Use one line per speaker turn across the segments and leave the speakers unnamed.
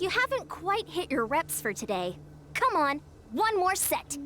you haven't quite hit your reps for today. Come on, one more set.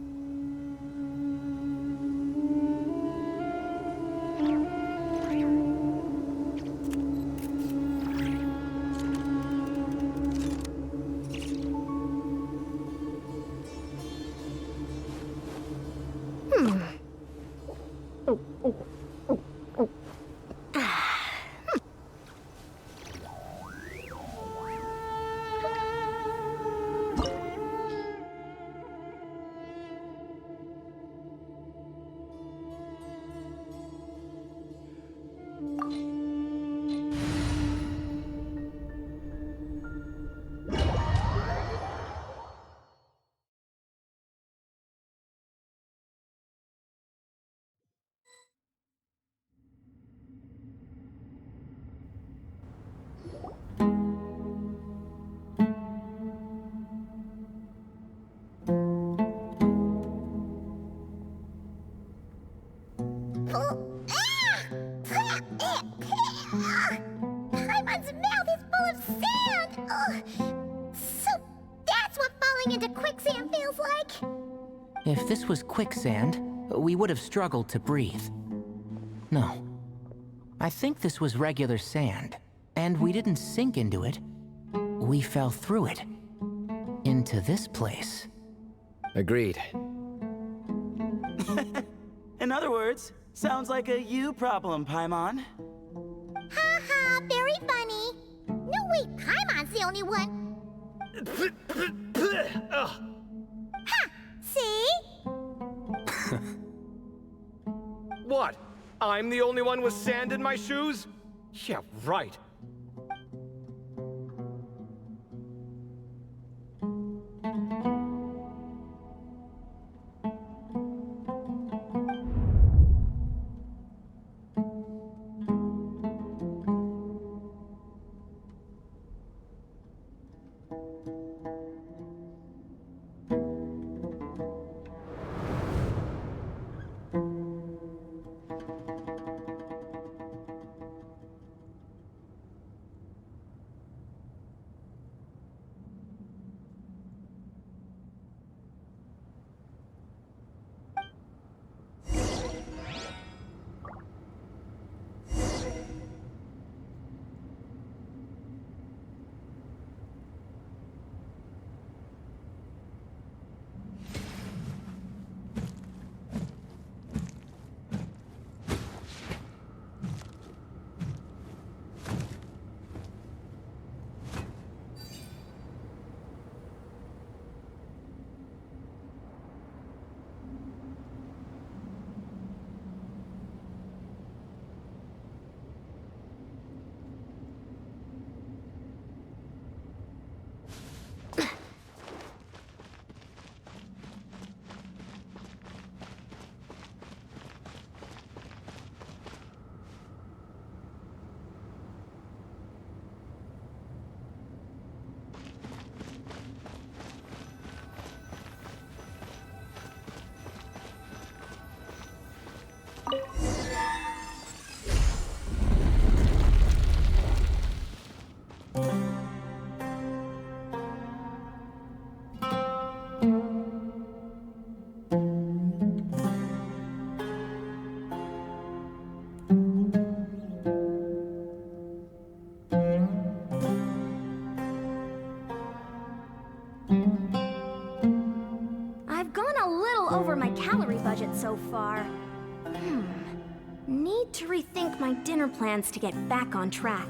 Paimon's mouth is full of sand! Ugh. So that's what falling into quicksand feels like?
If this was quicksand, we would have struggled to breathe. No. I think this was regular sand, and we didn't sink into it. We fell through it. Into this place.
Agreed.
In other words, sounds like a you problem, Paimon.
Ha ha, very funny. No way, Paimon's the only one. Ha! See?
What? I'm the only one with sand in my shoes? Yeah, right.
I've gone a little over my calorie budget so far. Need to rethink my dinner plans to get back on track.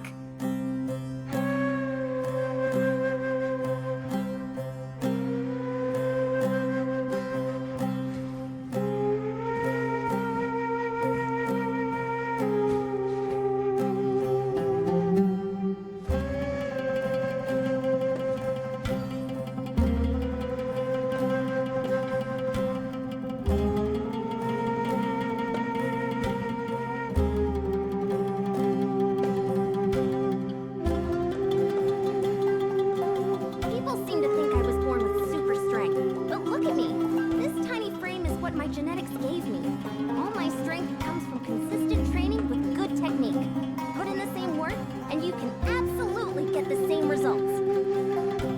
Genetics gave me. All my strength comes from consistent training with good technique. Put in the same work, and you can absolutely get the same results.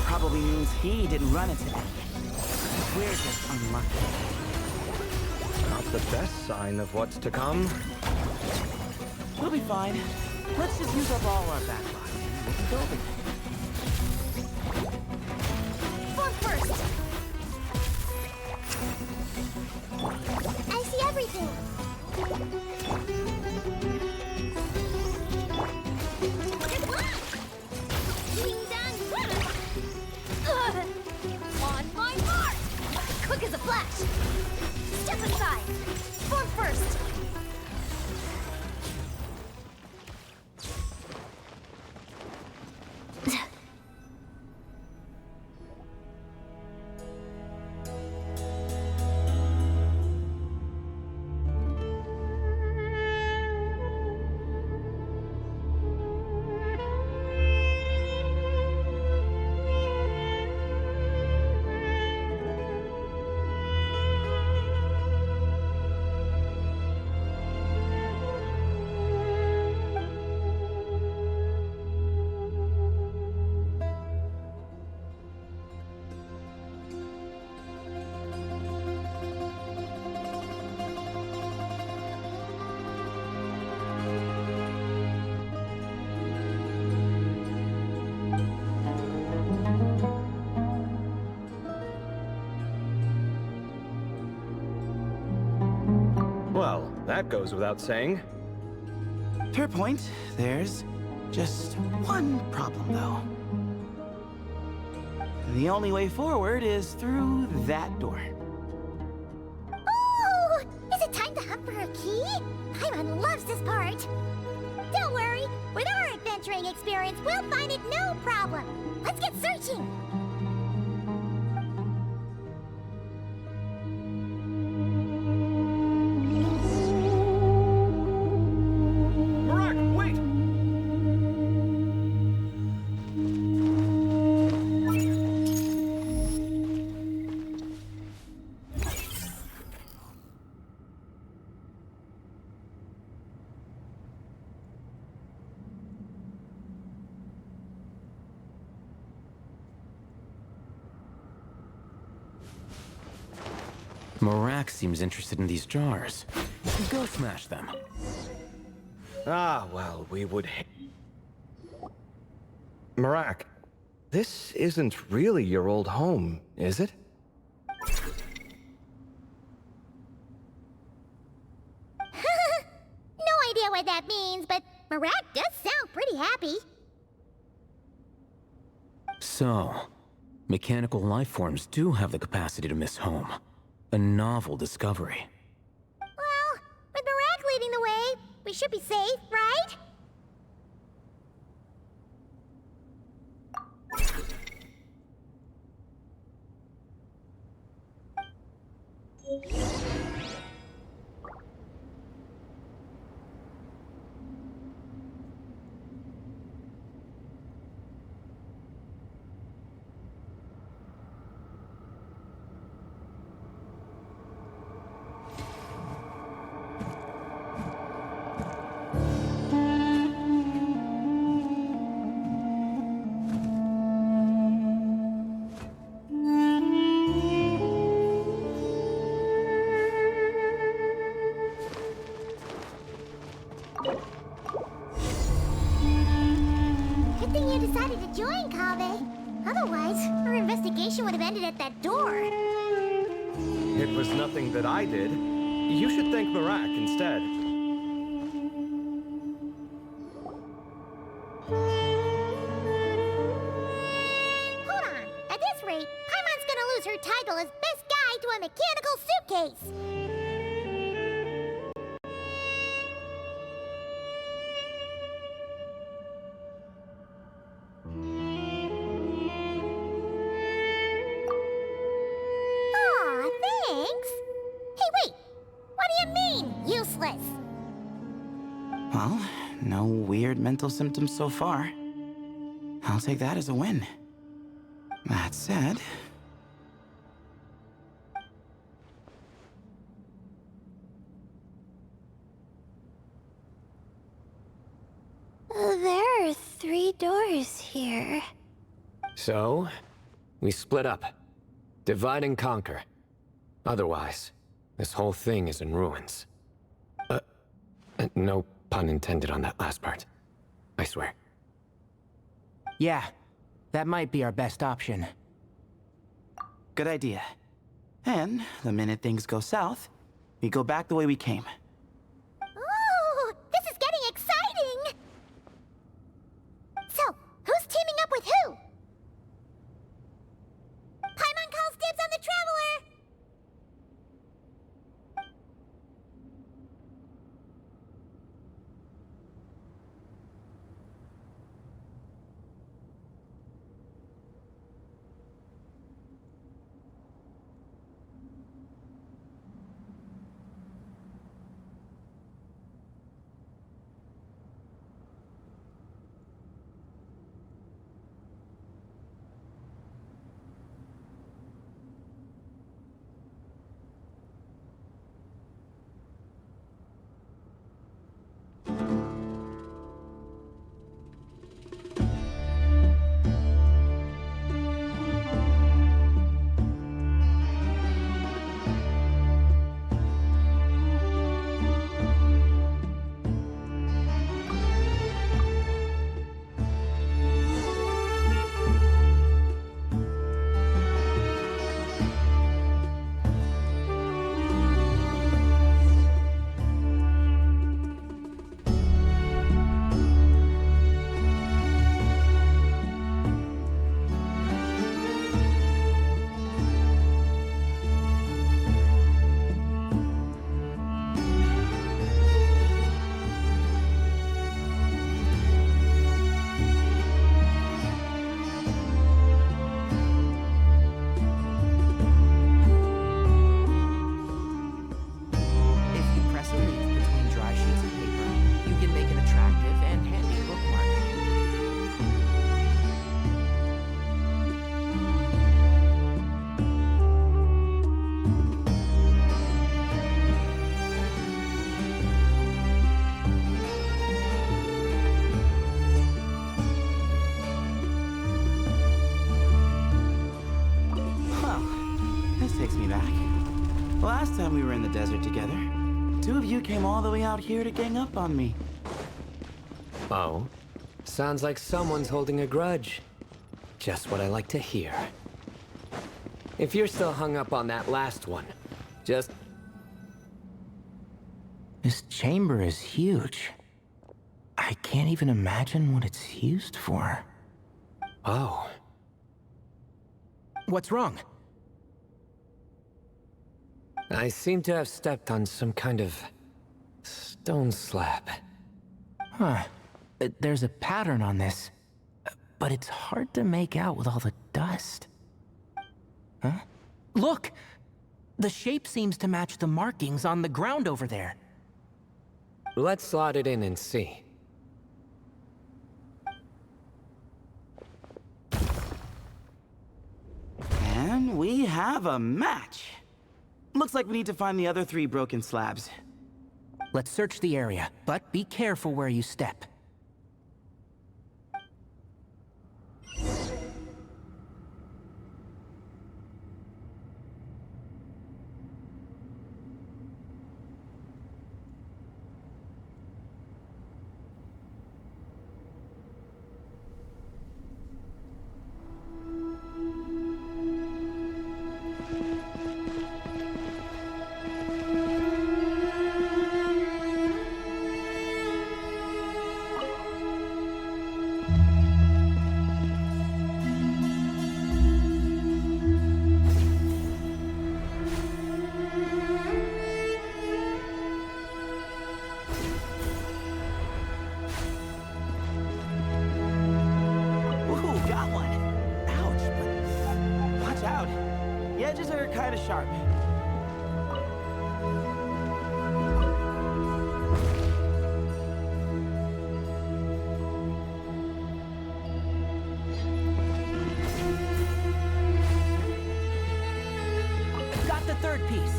probably means he didn't run it today. We're just unlucky.
Not the best sign of what's to come.
We'll be fine. Let's just use up all our backlog and we'll be building.
Form first. I see everything. Good luck. Ding dong. On my mark. Quick as a flash. Step aside. Form first.
Well, that goes without saying.
Fair point. There's just one problem, though. The only way forward is through that door.
Ooh! Is it time to hunt for a key? Paimon loves this part. Don't worry. With our adventuring experience, we'll find it no problem. Let's get searching.
Marak, wait!
Marak seems interested in these jars. Go smash them.
Ah, well, we would Marak, this isn't really your old home, is it?
No idea what that means, but Marak does sound pretty happy.
So, mechanical life forms do have the capacity to miss home. A novel discovery.
Well, with Marak leading the way, we should be safe, right? Good thing you decided to join, Kaveh. Otherwise, our investigation would have ended at that door.
It was nothing that I did. You should thank Marak instead.
Hold on. At this rate, Paimon's gonna lose her title as best guy to a mechanical suitcase. Aw, thanks. Hey, wait. What do you mean, useless?
Well, no weird mental symptoms so far. I'll take that as a win. That said...
There are 3 doors here.
So,
We split up. Divide and conquer. Otherwise, this whole thing is in ruins. No pun intended on that last part. I swear.
Yeah, that might be our best option.
Good idea. And the minute things go south, we go back the way we came.
Ooh, this is getting exciting! So, who's teaming up with who? Paimon calls dibs on the Traveler!
Last time we were in the desert together, two of you came all the way out here to gang up on me.
Oh? Sounds like someone's holding a grudge. Just what I like to hear. If you're still hung up on that last one, just...
This chamber is huge. I can't even imagine what it's used for.
Oh.
What's wrong?
I seem to have stepped on some kind of stone slab.
Huh. There's a pattern on this, but it's hard to make out with all the dust. Huh? Look! The shape seems to match the markings on the ground over there.
Let's slot it in and see.
And we have a match. Looks like we need to find the other 3 broken slabs.
Let's search the area, but be careful where you step.
Sharp.
Got the 3rd piece.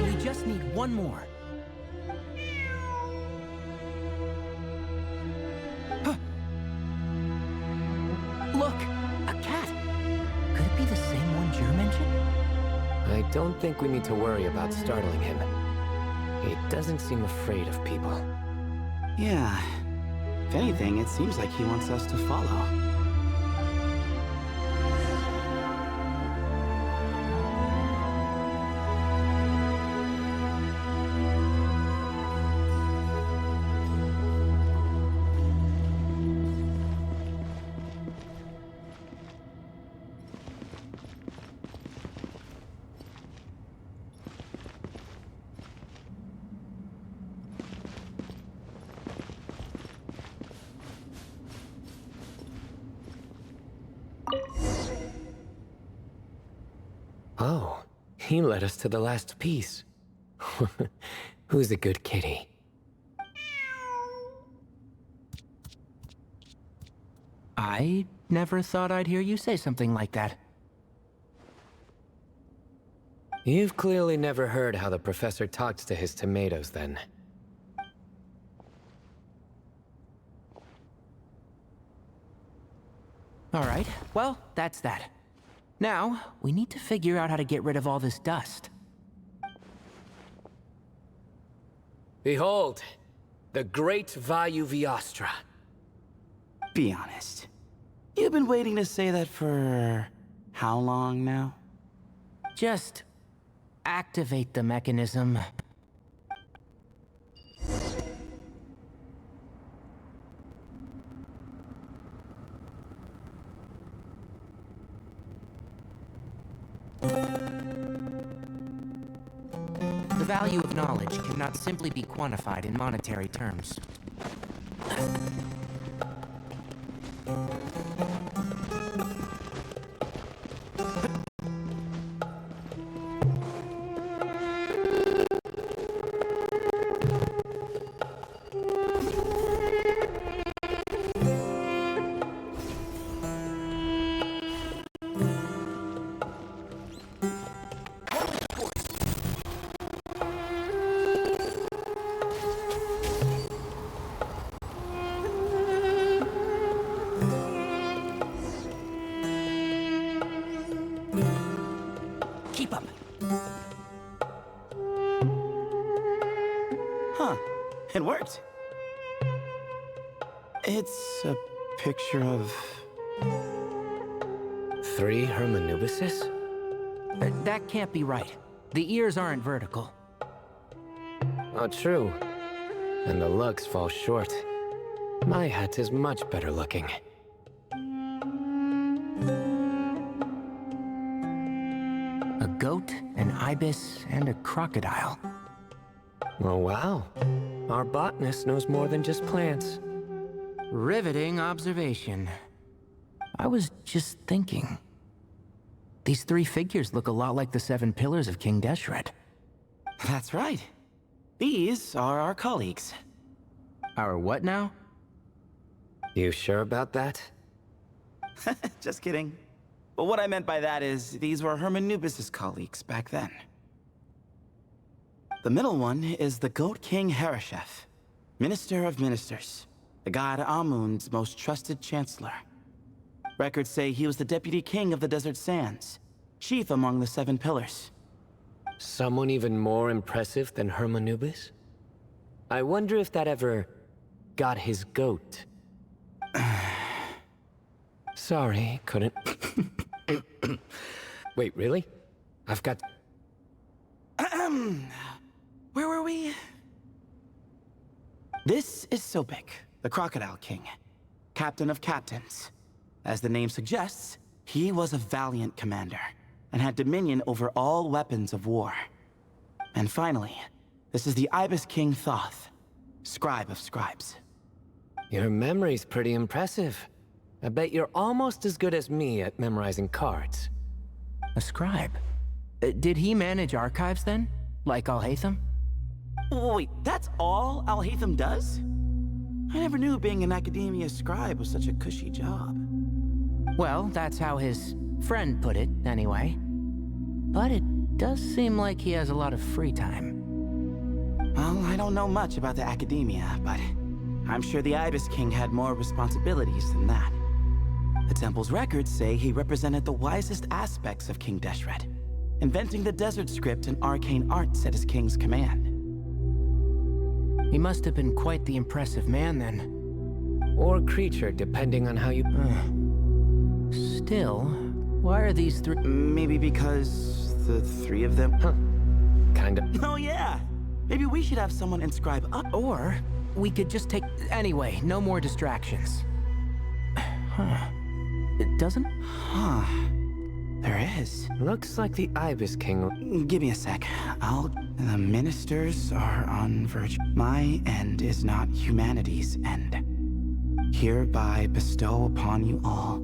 We just need one more.
don't think we need to worry about startling him. He doesn't seem afraid of people.
Yeah. If anything, it seems like he wants us to follow.
Oh, he led us to the last piece. Who's a good kitty?
I never thought I'd hear you say something like that.
You've clearly never heard how the professor talks to his tomatoes, then.
All right, well, that's that. Now, we need to figure out how to get rid of all this dust.
Behold, the great Vayu Viastra.
Be honest. You've been waiting to say that for... how long now?
Just activate the mechanism. The value of knowledge cannot simply be quantified in monetary terms. Keep up.
Huh. It worked. It's a picture of...
3 Hermanubises?
That can't be right. The ears aren't vertical.
Oh, true. And the lugs fall short. My hat is much better looking.
A goat, an ibis, and a crocodile.
Oh, wow. Our botanist knows more than just plants.
Riveting observation. I was just thinking. These 3 figures look a lot like the 7 pillars of King Deshret.
That's right. These are our colleagues.
Our what now?
You sure about that?
Just kidding. But what I meant by that is, these were Hermanubis' colleagues back then. The middle one is the Goat King Harashef, Minister of Ministers, the god Amun's most trusted chancellor. Records say he was the deputy king of the Desert Sands, chief among the 7 pillars.
Someone even more impressive than Hermanubis? I wonder if that ever got his goat. Sorry, couldn't... Wait, really? I've got...
Where were we? This is Sobek, the Crocodile King, captain of captains. As the name suggests, he was a valiant commander, and had dominion over all weapons of war. And finally, this is the Ibis King Thoth, scribe of scribes.
Your memory's pretty impressive. I bet you're almost as good as me at memorizing cards.
A scribe? Did he manage archives then? Like Alhaitham?
Wait, that's all Alhaitham does? I never knew being an academia scribe was such a cushy job.
Well, that's how his friend put it, anyway. But it does seem like he has a lot of free time.
Well, I don't know much about the academia, but I'm sure the Ibis King had more responsibilities than that. The temple's records say he represented the wisest aspects of King Deshret. inventing the desert script and arcane arts at his king's command.
He must have been quite the impressive man then.
Or creature, depending on how you...
Still, why are these three...
Maybe because the three of them...
Huh. Kinda.
Oh yeah! Maybe we should have someone inscribe up.
Or we could just take... Anyway, no more distractions. Huh. It doesn't?
Huh. There is.
Looks like the Ibis King...
Give me a sec. The ministers are on verge. My end is not humanity's end. Hereby bestow upon you all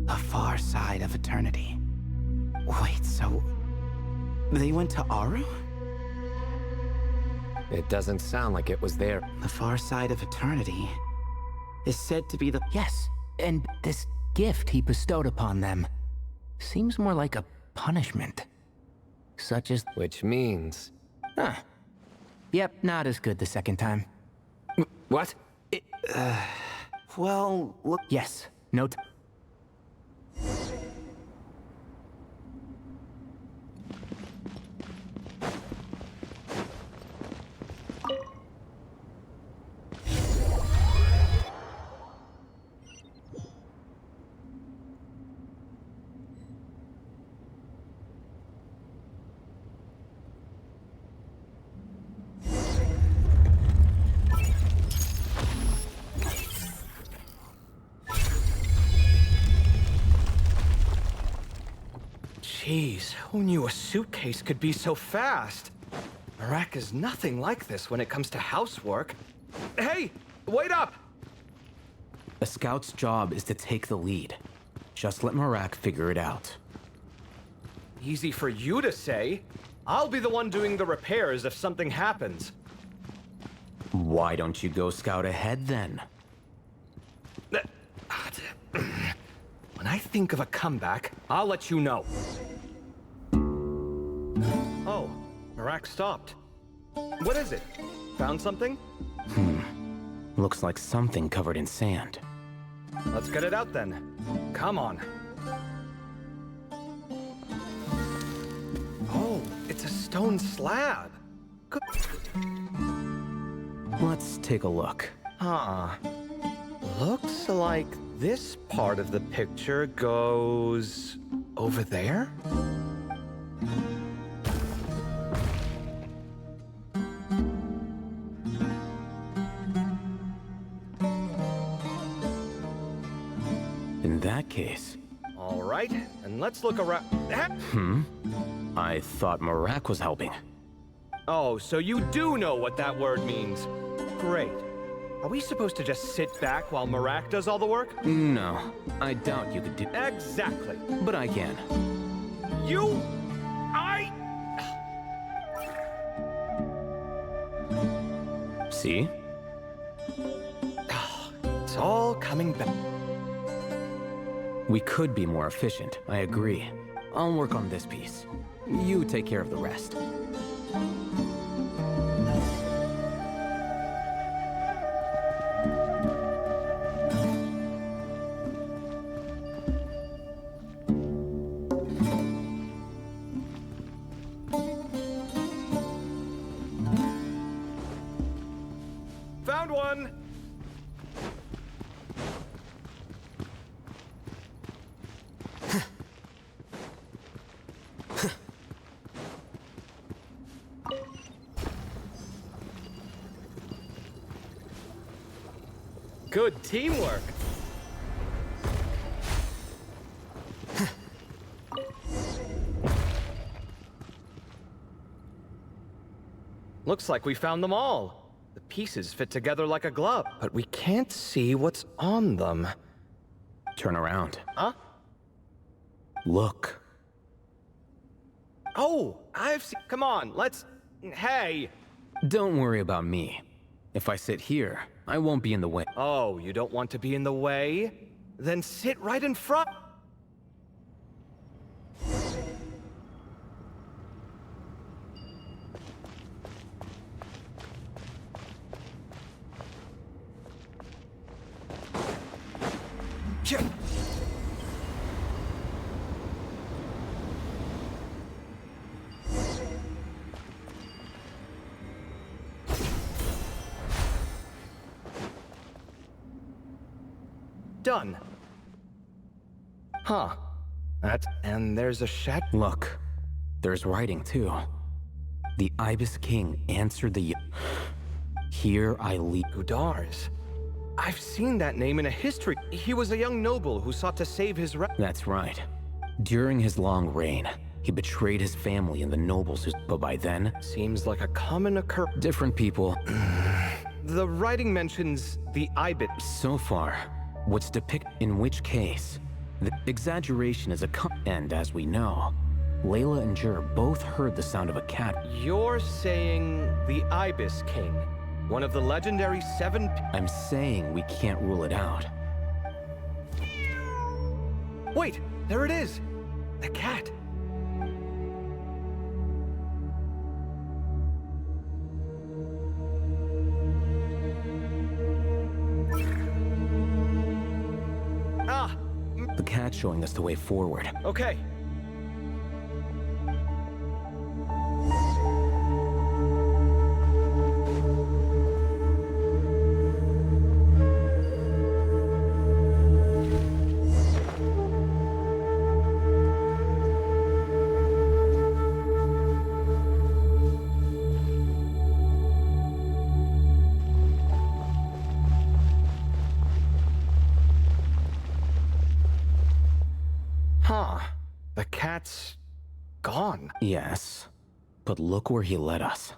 the far side of eternity. Wait, so... They went to Aru?
It doesn't sound like it was there.
The far side of eternity is said to be the...
Yes, and this gift he bestowed upon them seems more like a punishment. Such as...
Which means...
Huh. Yep, not as good the second time.
What?
Well, look...
Yes, note.
Jeez, who knew a suitcase could be so fast? Marak is nothing like this when it comes to housework. Hey, wait up!
A scout's job is to take the lead. Just let Marak figure it out.
Easy for you to say. I'll be the one doing the repairs if something happens.
Why don't you go scout ahead then?
When I think of a comeback, I'll let you know. Oh, Marak stopped. What is it? Found something?
Looks like something covered in sand.
Let's get it out then. Come on. Oh, it's a stone slab. Good.
Let's take a look.
Huh. Looks like this part of the picture goes over there?
In that case...
All right, and let's look around.
I thought Marak was helping.
Oh, so you do know what that word means. Great. Are we supposed to just sit back while Marak does all the work?
No, I doubt you could do...
Exactly.
But I can.
You...
See?
It's all coming back.
We could be more efficient, I agree. I'll work on this piece. You take care of the rest.
Found one! Good teamwork. Looks like we found them all. The pieces fit together like a glove, but we can't see what's on them.
Turn around.
Huh?
Look.
Oh, I've seen... Come on, let's... Hey!
Don't worry about me. If I sit here, I won't be in the way.
Oh, you don't want to be in the way? Then sit right in front. done. Huh. And there's a shed.
Look, there's writing too. The Ibis King answered the... Here I leave...
Gudars. I've seen that name in a history. He was a young noble who sought to save his
That's right. During his long reign, he betrayed his family and the nobles who... But by then...
Seems like a common occurrence.
Different people.
The writing mentions the Ibis.
So far, what's depicted in which case? The exaggeration is and as we know, Layla and Jur both heard the sound of a cat.
You're saying the Ibis King, one of the legendary 7...
I'm saying we can't rule it out.
Wait, there it is! The cat. Ah!
The cat showing us the way forward.
Okay. Huh. The cat's gone.
Yes, but look where he led us.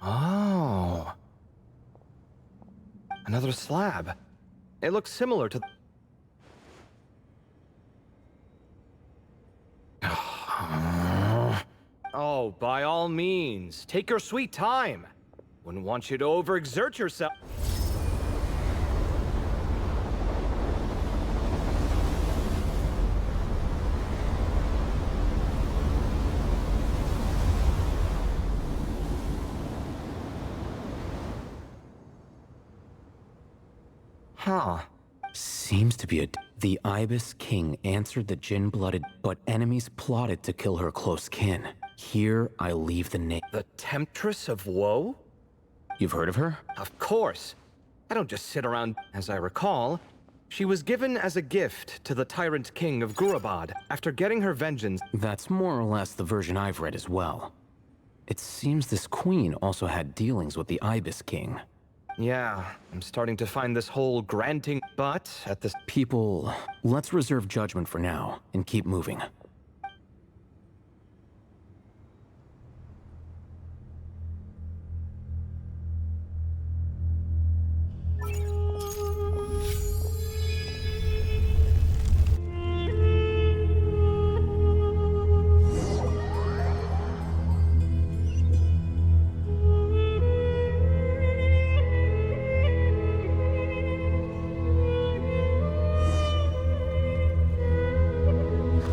Oh. Another slab. It looks similar to... Oh, by all means, take your sweet time. Wouldn't want you to overexert yourself. Huh.
Seems to be a... The Ibis King answered the Jinn-blooded, but enemies plotted to kill her close kin. Here I leave the name.
The Temptress of Woe?
You've heard of her?
Of course. I don't just sit around. As I recall, she was given as a gift to the Tyrant King of Gurabad after getting her vengeance.
That's more or less the version I've read as well. It seems this queen also had dealings with the Ibis King.
Yeah, I'm starting to find this whole granting, but at this...
People, let's reserve judgment for now and keep moving.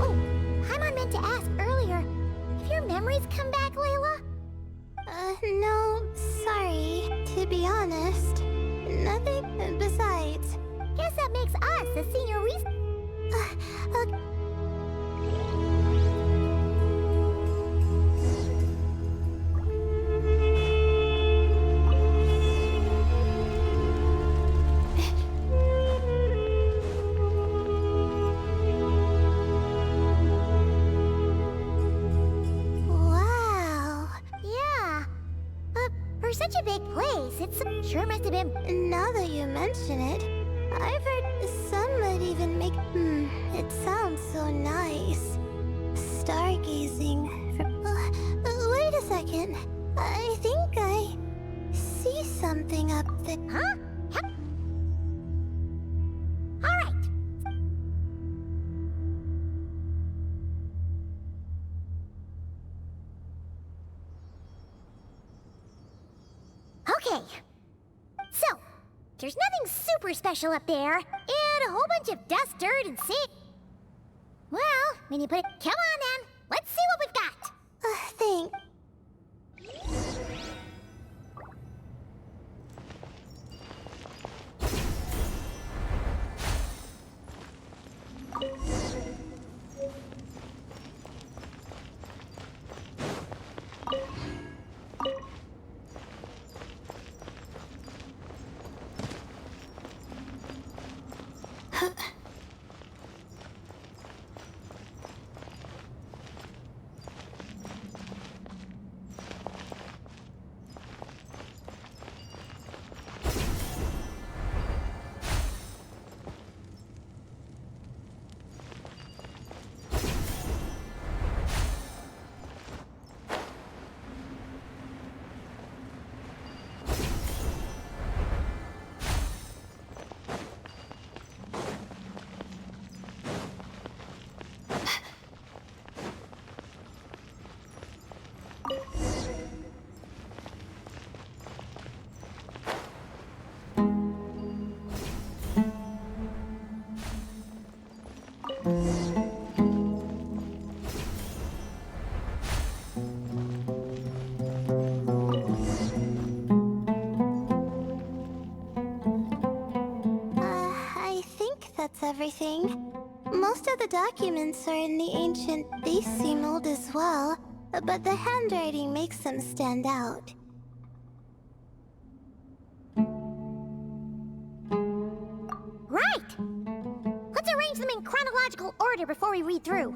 Oh, Paimon meant to ask earlier. Have your memories come back, Layla? No, sorry. To be honest, nothing besides. Guess that makes us the senior Wow. Yeah. For such a big place, it sure must have been... Now that you mention it, I've heard some might even make... it sounds so nice. Stargazing. Wait a second. I think I see something up there. Huh? Alright. Okay. So, there's nothing super special up there, and a whole bunch of dust, dirt, and sand. Well, when you put it... Come on, then. Let's see what we've got. Thanks. I think that's everything. Most of the documents are in the ancient. These seem old as well, but the handwriting makes them stand out.
Right! Let's arrange them in chronological order before we read through.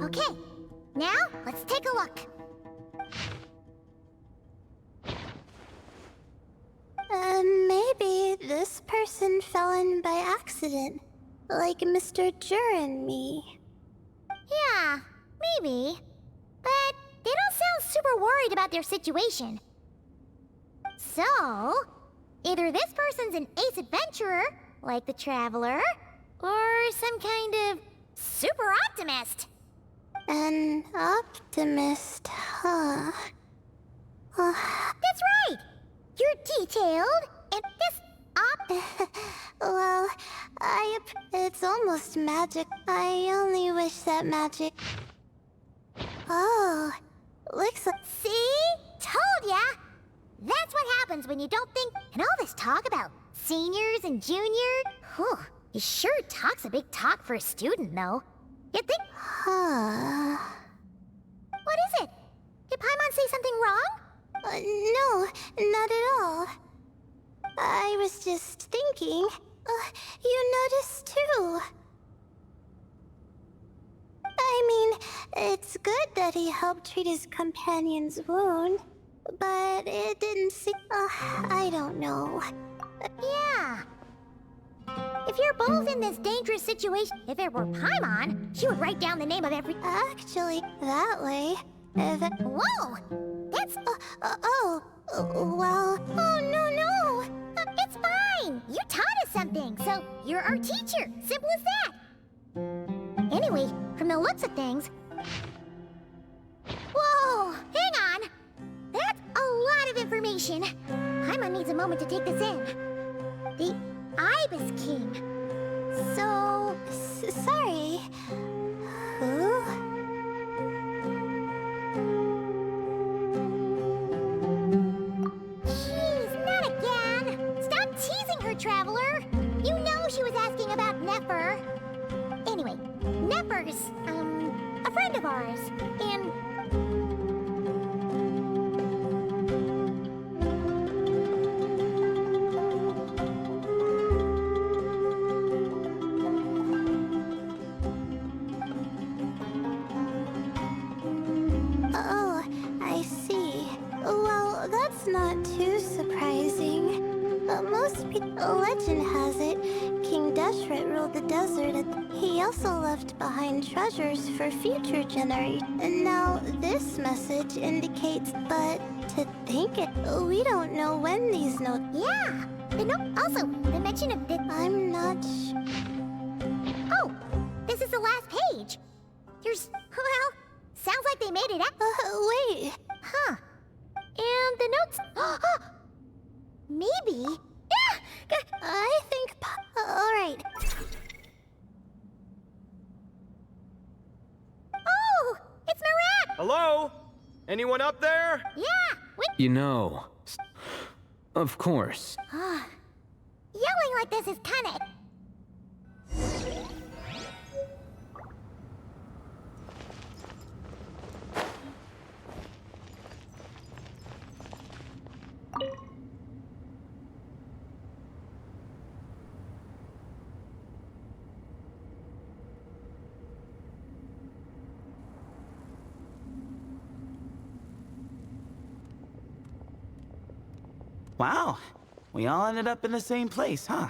Okay, now let's take a look.
Maybe this person fell in by accident, like Mr. Jur and me.
Yeah, maybe. But they don't sound super worried about their situation. So, either this person's an ace adventurer, like the Traveler, or some kind of super optimist.
An optimist, huh?
That's right! You're detailed, and this
Well, it's almost magic. I only wish that magic. Oh, looks like.
See? Told ya! That's what happens when you don't think. And all this talk about seniors and juniors. Whew, he sure talks a big talk for a student, though. You'd think.
Huh.
What is it? Did Paimon say something wrong?
No, not at all. I was just thinking. You noticed too. I mean, it's good that he helped treat his companion's wound, but it didn't seem. I don't know.
Yeah. If you're both in this dangerous situation, if it were Paimon, she would write down the name of every.
Actually, that way.
Whoa! That's.
Well.
Oh, no! It's fine! You taught us something, so you're our teacher. Simple as that. Anyway, from the looks of things. Whoa! Hang on! That's a lot of information. Paimon needs a moment to take this in. The Ibis King. So.
Sorry. Who?
Jeez, not again! Stop teasing her, Traveler! You know she was asking about Nefer. Anyway, Nefer's, a friend of ours, and...
Oh, I see. Well, that's not too surprising. Most people, legend has it, King Deshret ruled the desert. He also left behind treasures for future generations. And now this message indicates, but to think it, we don't know when these notes.
Yeah, the note also, the mention of the...
I'm not
Oh, this is the last page. There's, well, sounds like they made it out.
wait.
Huh. And the notes... Maybe...
I think... Alright.
Oh, it's Marat!
Hello? Anyone up there?
Yeah, with...
You know, of course.
Yelling like this is kinda...
Wow, we all ended up in the same place, huh?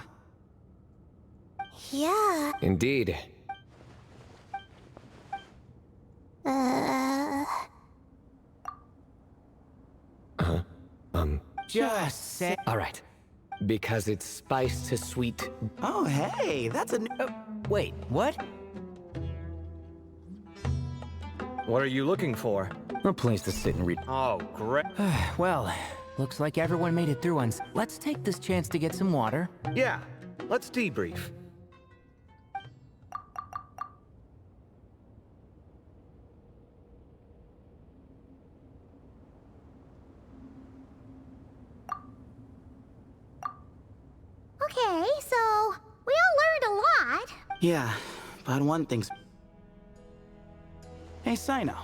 Yeah.
Indeed.
Just say.
All right. Because it's spiced to sweet.
Oh, hey, that's a new.
Wait, what?
What are you looking for?
A place to sit and read.
Oh, great.
Well, looks like everyone made it through on... Let's take this chance to get some water.
Yeah, let's debrief.
Okay, so we all learned a lot.
Yeah, but one thing's. Hey, Sino.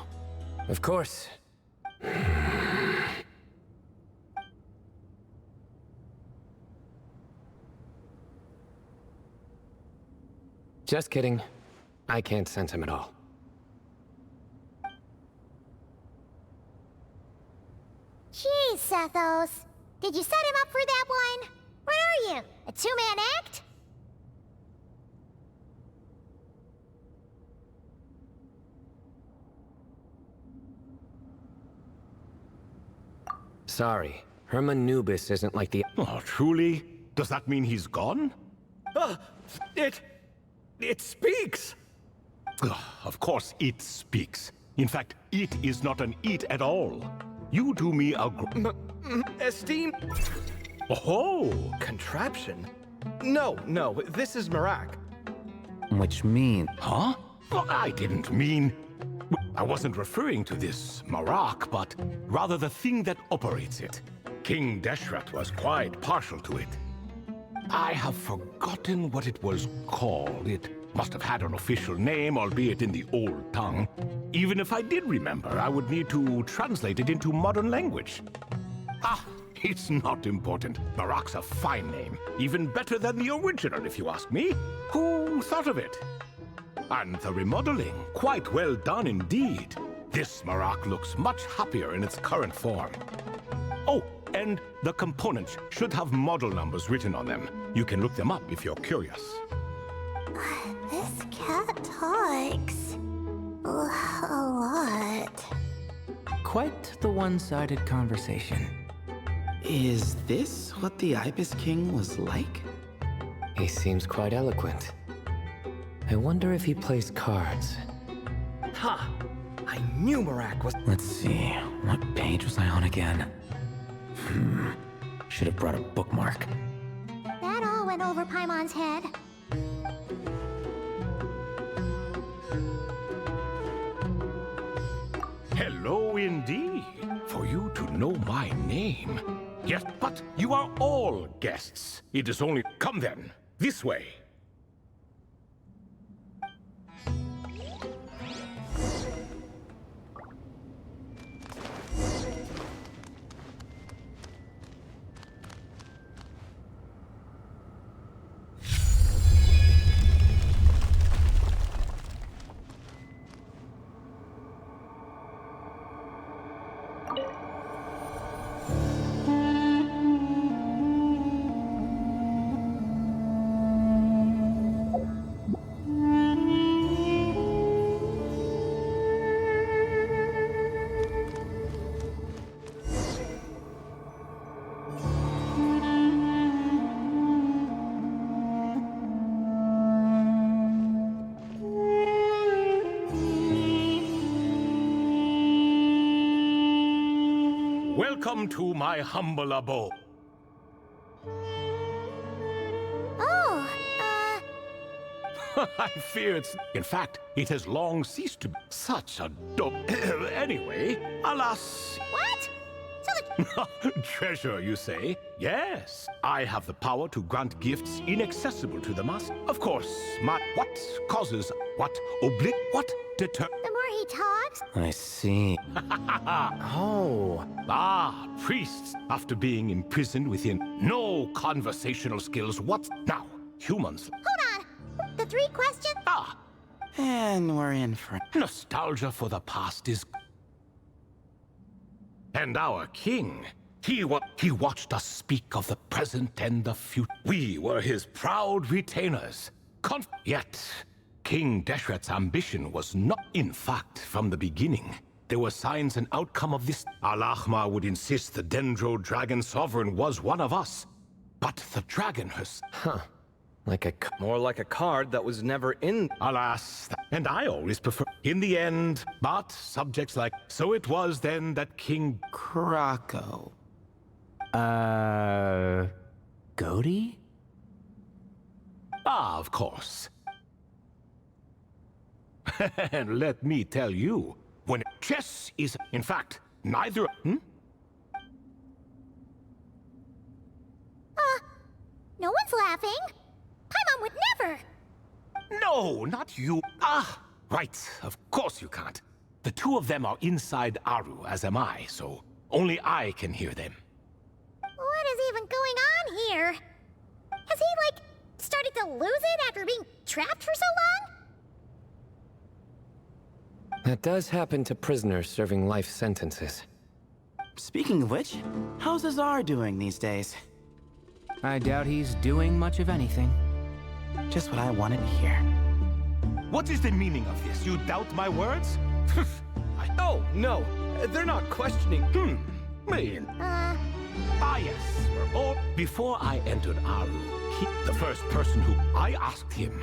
Of course. Just kidding. I can't sense him at all.
Jeez, Sethos. Did you set him up for that one? What are you, a two-man act?
Sorry. Herman Nubis isn't like the...
Oh, truly? Does that mean he's gone?
It speaks!
Ugh, of course it speaks. In fact, it is not an it at all. You do me a
Esteem...
Oh!
Contraption? No, this is Marak.
Which means...
Huh? Well, I didn't mean... I wasn't referring to this Marak, but rather the thing that operates it. King Deshret was quite partial to it. I have forgotten what it was called. It must have had an official name, albeit in the old tongue. Even if I did remember, I would need to translate it into modern language. Ah, it's not important. Marak's a fine name. Even better than the original, if you ask me. Who thought of it? And the remodeling, quite well done indeed. This Marak looks much happier in its current form. Oh, and the components should have model numbers written on them. You can look them up if you're curious.
This cat talks a lot.
Quite the one-sided conversation.
Is this what the Ibis King was like?
He seems quite eloquent. I wonder if he plays cards.
Ha! I knew Marak was...
Let's see, what page was I on again? Should have brought a bookmark.
That all went over Paimon's head.
Hello indeed, for you to know my name. Yes, but you are all guests. It is only... Come then, this way. Welcome to my humble abode.
Oh,
I fear it's... In fact, it has long ceased to be such a dope... Anyway, alas...
What? So the
Treasure, you say? Yes. I have the power to grant gifts inaccessible to the master. Of course, what causes... What deter...
more he talks,
I see.
Oh,
Priests, after being imprisoned within no conversational skills, what... Now, humans...
hold on. The 3 questions?
And we're in for...
Nostalgia for the past is... And our king, he watched us speak of the present and the future. We were his proud retainers. Yet, King Deshret's ambition was not, in fact, from the beginning. There were signs and outcome of this. Al-Ahmar would insist the Dendro Dragon Sovereign was one of us. But the dragon herself...
Like a...
More like a card that was never in.
Alas, and I always prefer... In the end, but subjects like... So it was then that King...
Croco.
Goaty?
Of course. And let me tell you, when chess is... In fact, neither...
No one's laughing. Paimon would never.
No, not you. Right. Of course you can't. The 2 of them are inside Aru, as am I, so only I can hear them.
What is even going on here? Has he, like, started to lose it after being trapped for so long?
That does happen to prisoners serving life sentences.
Speaking of which, how's Azar doing these days?
I doubt he's doing much of anything.
Just what I wanted to hear.
What is the meaning of this? You doubt my words?
Oh, no. They're not questioning.
Man. Yes. We're all... Before I entered Aru, the first person who I asked him,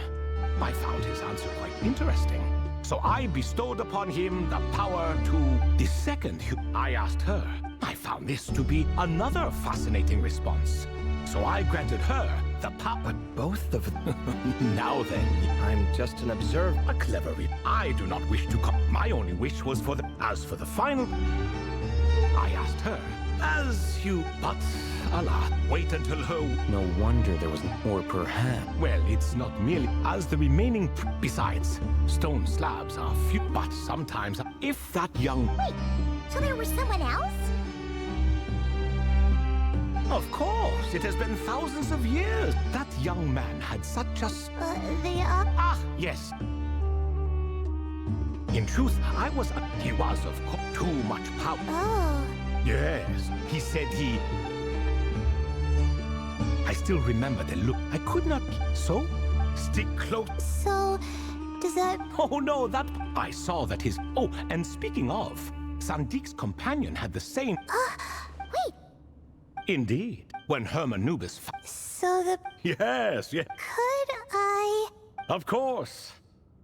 I found his answer quite interesting. So I bestowed upon him the power to... The second I asked her, I found this to be another fascinating response. So I granted her the power...
But both of them...
Now then,
I'm just an observer.
a clever I do not wish to come. My only wish was for the... As for the final... I asked her, as you... But, alas, wait until her...
No wonder there was... Or perhaps...
Well, it's not merely as the remaining... Besides, stone slabs are few... But sometimes, if that young...
Wait, so there was someone else?
Of course, it has been thousands of years. That young man had such a... Yes. In truth, he was, of course, too much power.
Oh.
Yes, he said he... I still remember the look. I could not... So? Stick close...
So, does that...
Oh no, that... I saw that his... Oh, and speaking of, Sandik's companion had the same...
Wait,
Indeed. When Hermanubis...
So the...
Yes.
Could I...
Of course.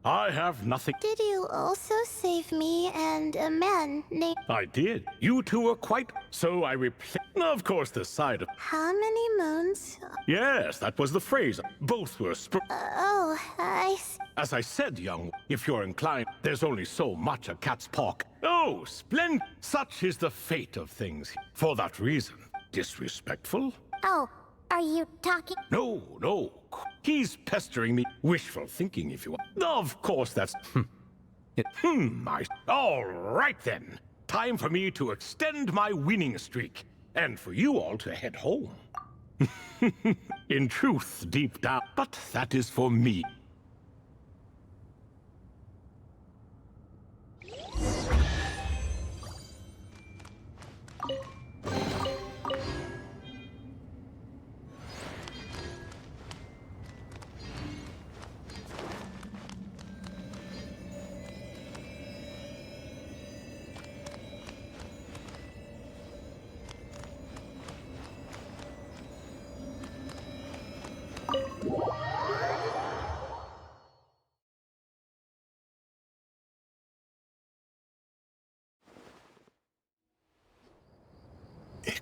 I have nothing...
Did you also save me and a man named...
I did. You two were quite... So I replied... Of course, the side of...
How many moons?
Yes, that was the phrase. Both were
Oh, I see.
As I said, young, if you're inclined, there's only so much a cat's paw. Oh, splendid. Such is the fate of things. For that reason, disrespectful?
oh, are you talking?
No. He's pestering me. Wishful thinking, if you want. Of course, that's... All right, then. Time for me to extend my winning streak. And for you all to head home. In truth, deep down. But that is for me.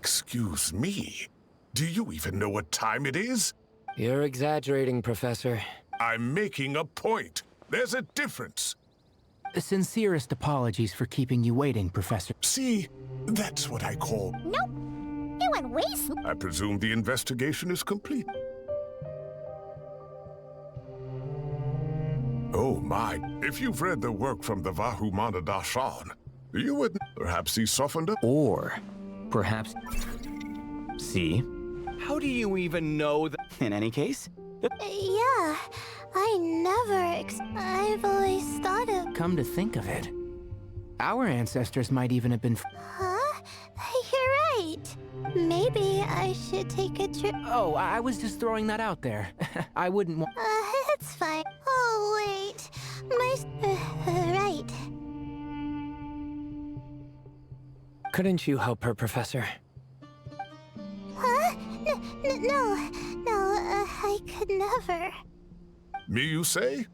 Excuse me. Do you even know what time it is?
You're exaggerating, Professor.
I'm making a point. There's a difference.
Sincerest apologies for keeping you waiting, Professor.
See, that's what I call...
Nope. It went way
I presume the investigation is complete. Oh my, if you've read the work from the Vahumana Dashan, you would... Perhaps he softened up?
Or perhaps... See?
How do you even know that?
In any case,
Yeah, I've always thought of...
Come to think of it, our ancestors might even have been...
Huh? You're right. Maybe I should take a trip.
Oh, I was just throwing that out there. I wouldn't want...
It's fine. Oh, wait. Right.
Couldn't you help her, Professor?
Huh? No, I could never.
Me, you say?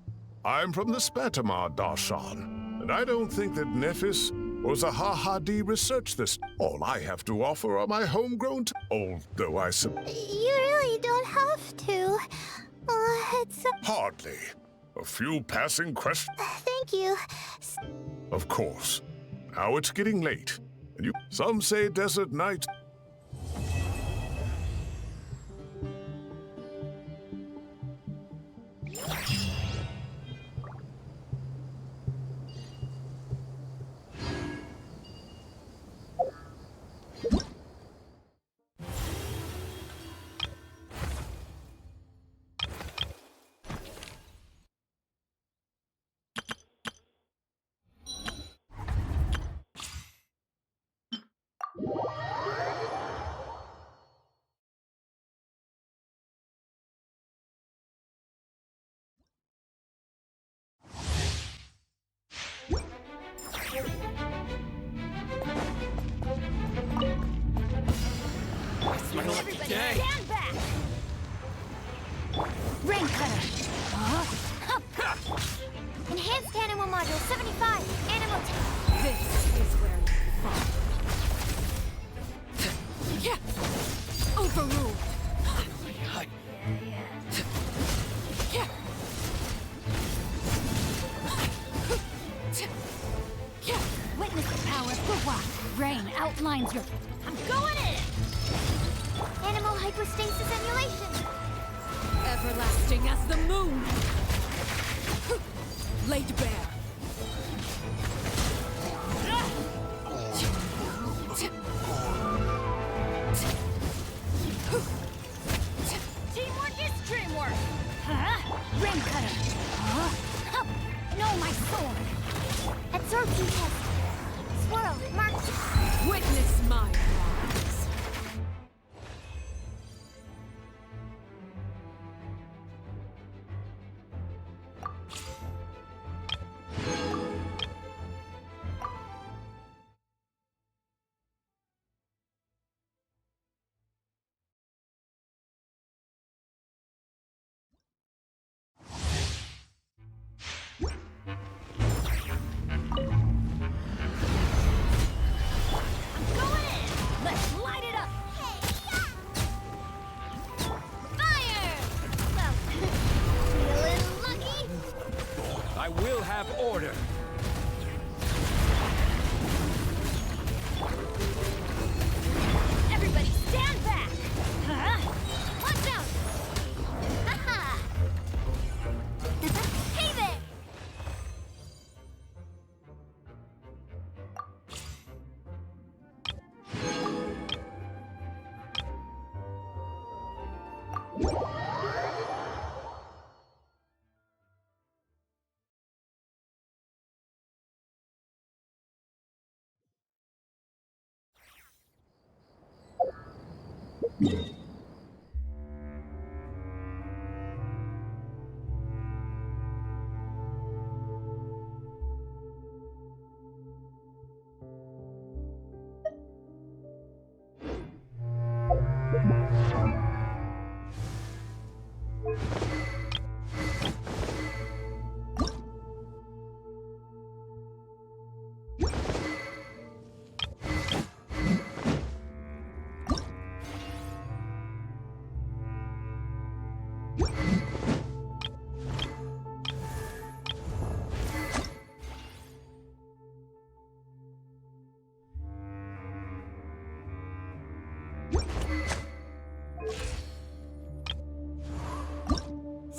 I'm from the Spatamar Darshan, and I don't think that Nephis or Zahahadi researched this. All I have to offer are my homegrown although I
You really don't have to. It's...
Hardly. A few passing questions.
Thank you.
Of course. Now it's getting late, and some say desert night.
Stand back! Rain cutter! Enhanced animal module 75. Animal This is where you fall. Yeah! Overruled! Yeah! Yeah! Witness the power of the rock. Rain outlines your... I'm going in! Animal hypostasis emulation! Everlasting as the moon! Laid bare. Teamwork is dreamwork! Huh? Ring cutter! Huh? No, my sword! Absorption test! Swirl, mark... Witness my rise!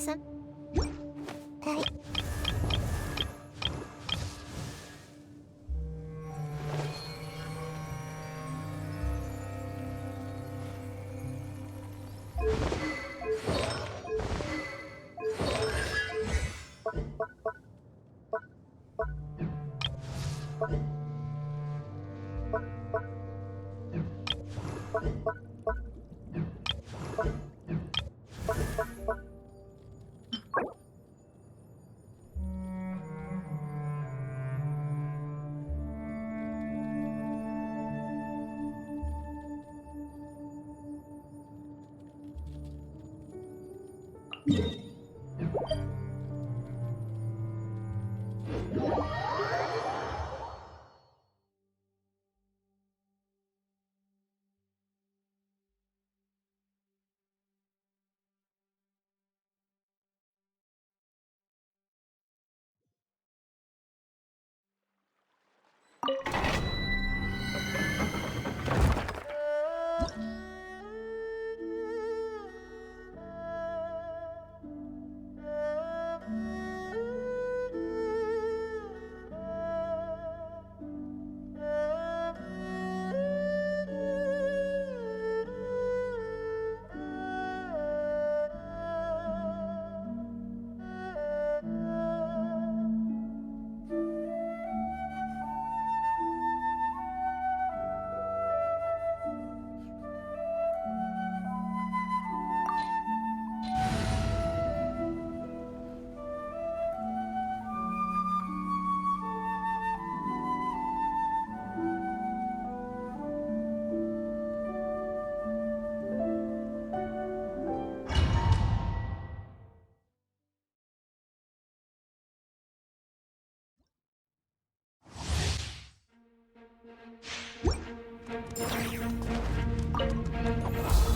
some... I...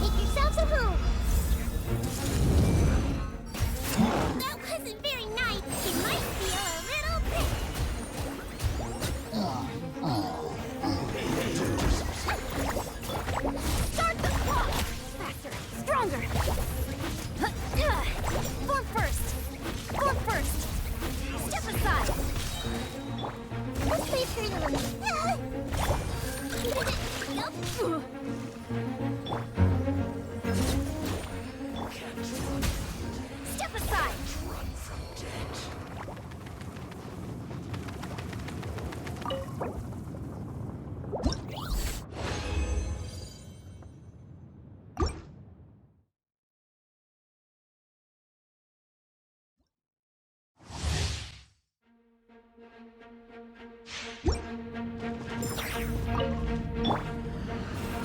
Make yourselves at home. That wasn't very nice. You might feel a little bit. Start the clock. Faster, stronger. Form first. Form first. Step aside. Let's leave her alone. Yup. Step aside! Run from death.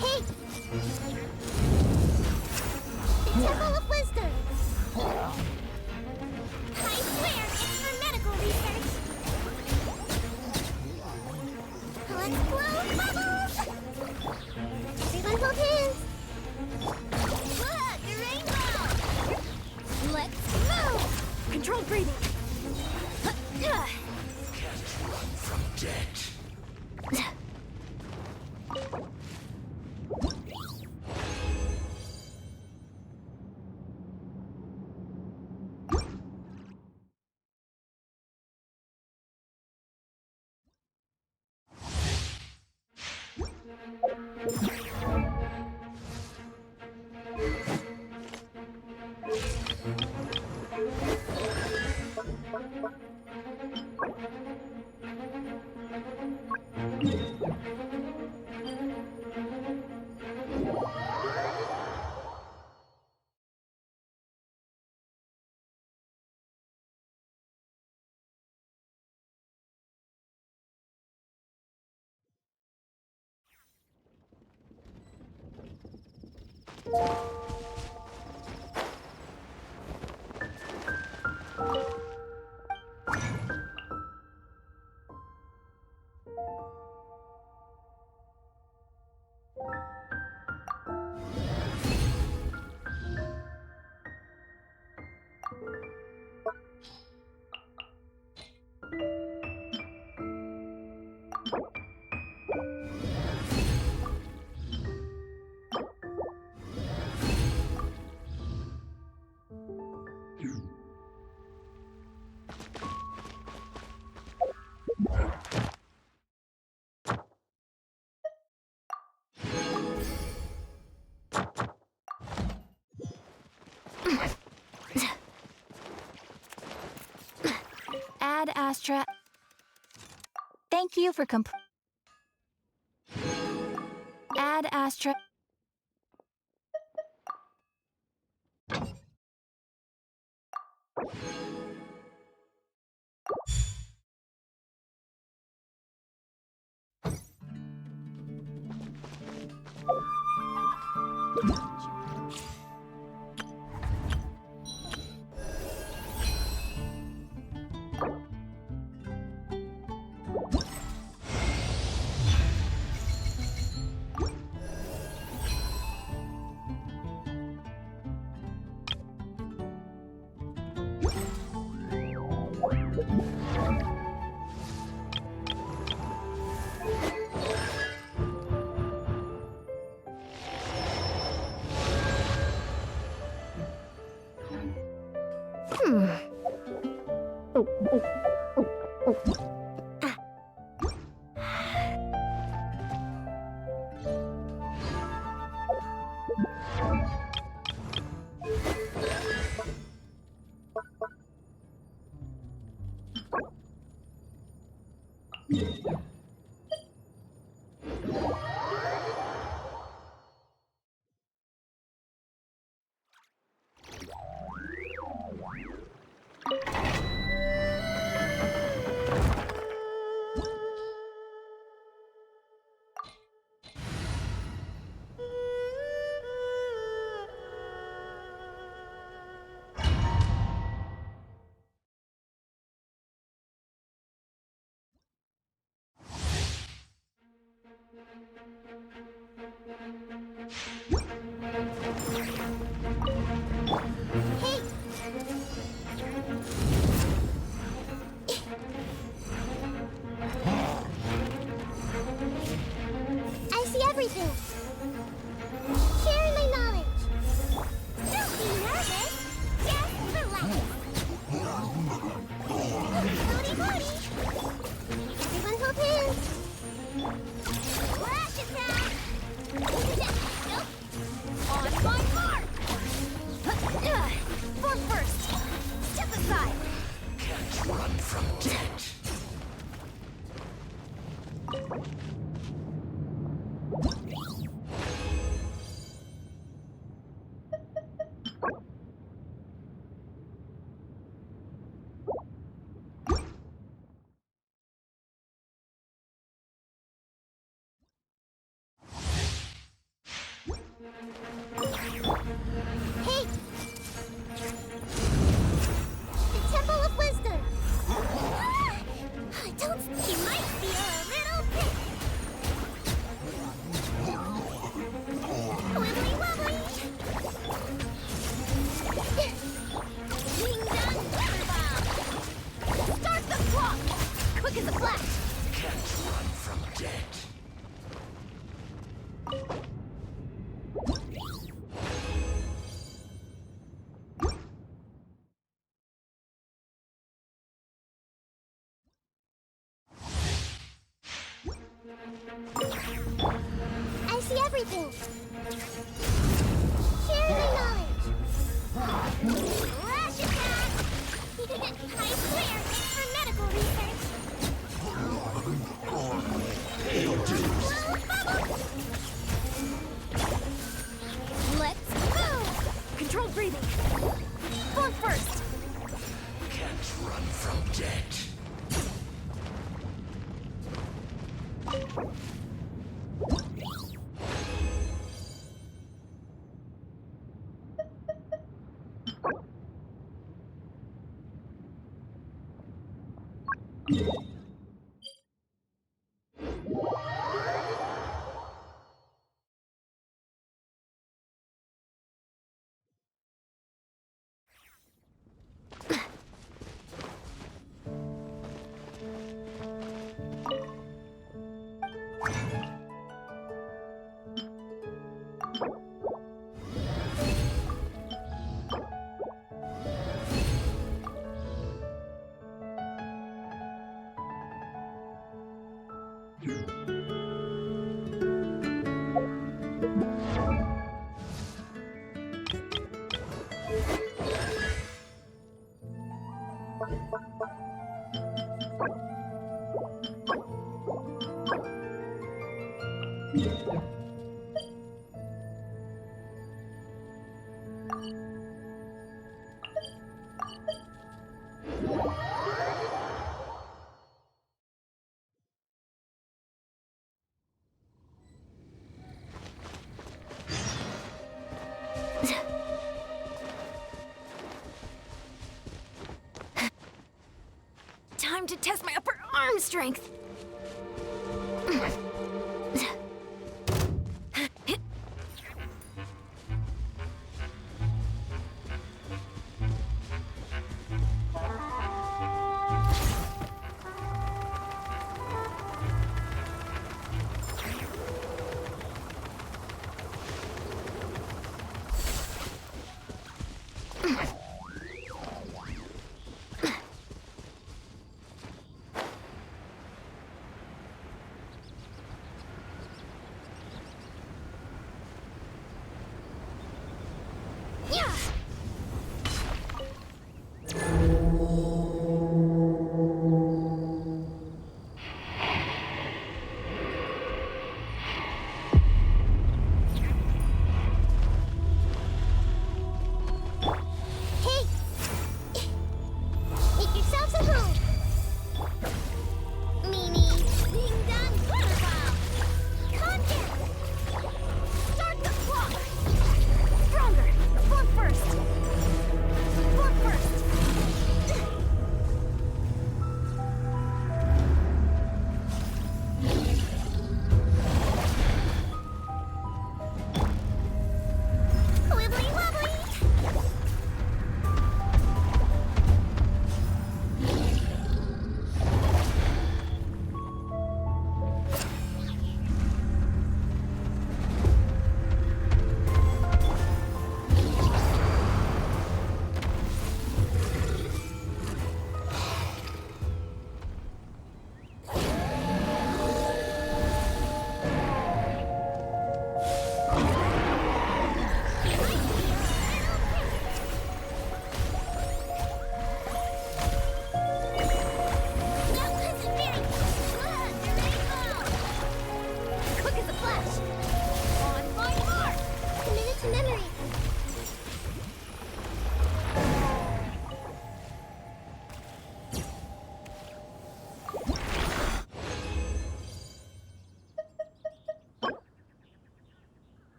Hey! The Temple of Wisdom! I swear it's for medical research! Let's blow bubbles! Everyone hold hands! Look, a rainbow! Let's move! Controlled breathing! Can't run from death! Ad Astra. Thank you for Ad Astra.
I see everything. Sharing my knowledge. Don't be nervous. Just relax. Floaty, floaty. Everyone hold hands. Flash attack. Nope. On my mark. Form first. Step aside.
Can't run from death.
Hey! The Temple of Wisdom! Don't... You might feel a little bit... Wibbly wobbly! Ding dong weather bomb! Start the clock! Quick as a flash!
Can't run from death.
I see everything. Share my knowledge. Flash attack! I swear, it's for medical research. Let's go! Controlled breathing. Form first.
Can't run from death.
Time to test my upper arm strength.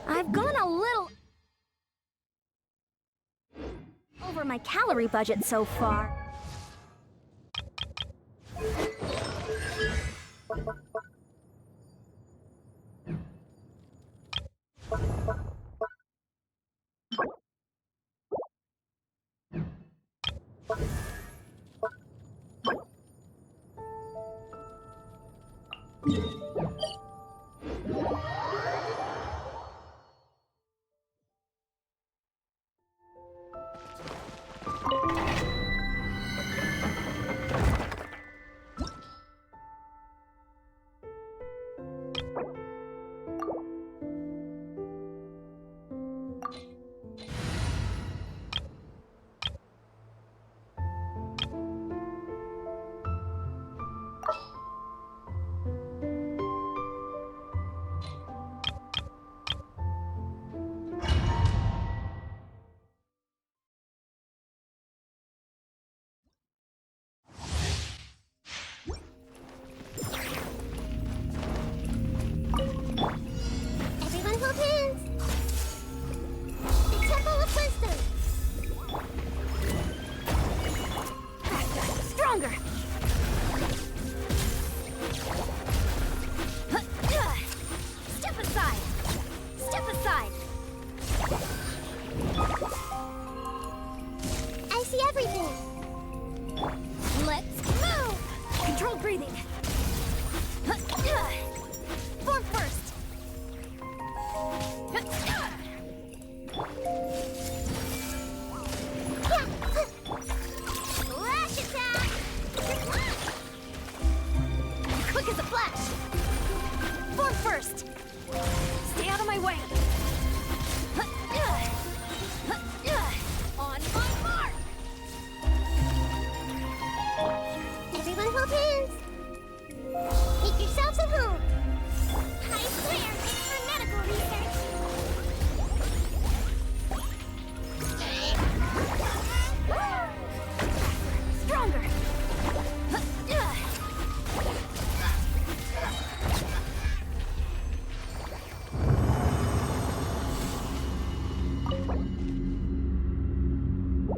I've gone a little over my calorie budget so far. Everyone hold hands. The Temple of Wisdom. Stronger. Step aside. Step aside. I see everything. Let's move. Controlled breathing. Form first. Flash attack! Quick as a flash! Form first! Stay out of my way! On my mark!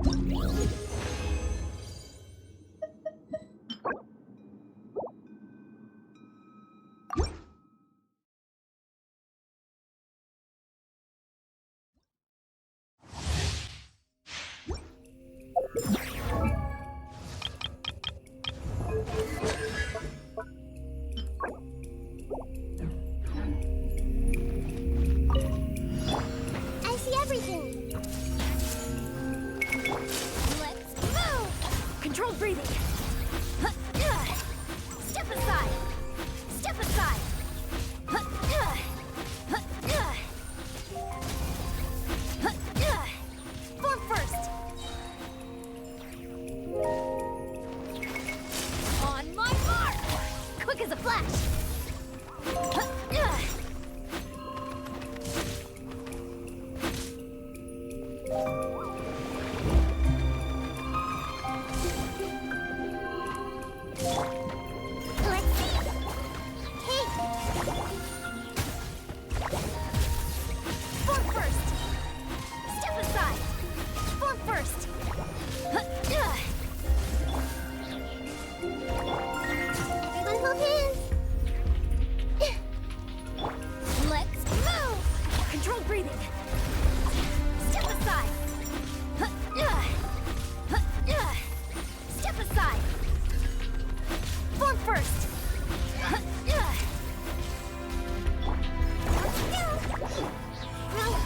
I see everything. Let's move. Controlled breathing. Step aside. Step aside. Form first. On my mark. Quick as a flash. Let's see. Hey. Form first. Step aside. Form first. Everyone hold hands. Let's move. Controlled breathing. Step aside. Step aside. Form first. Roll.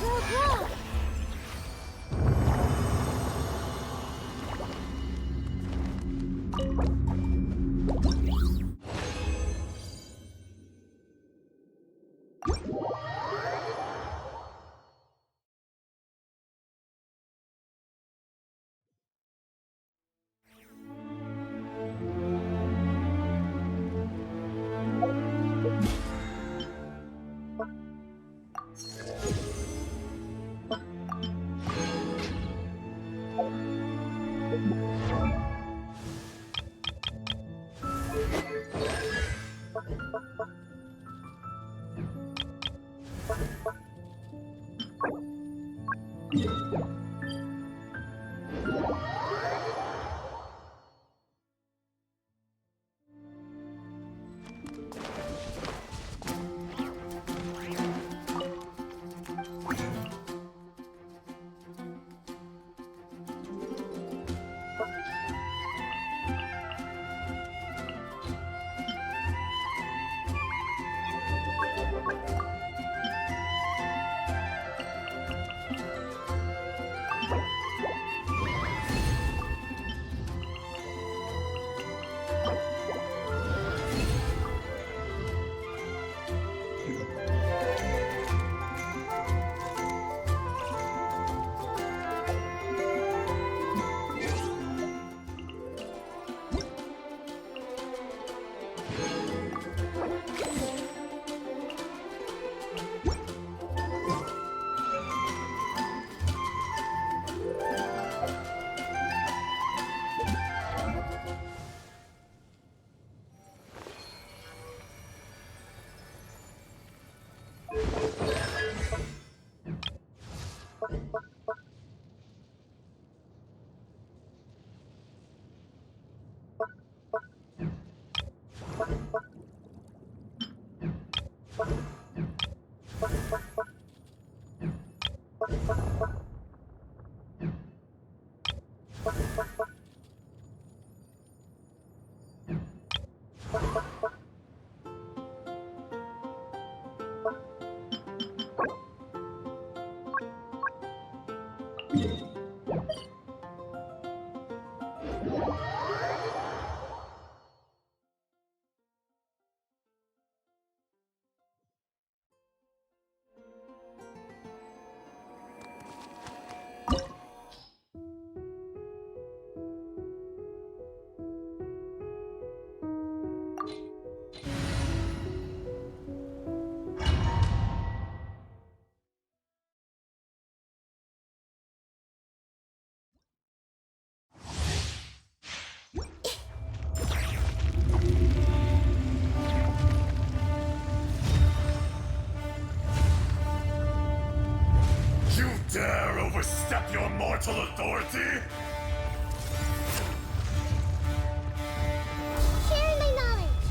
Sharing my knowledge.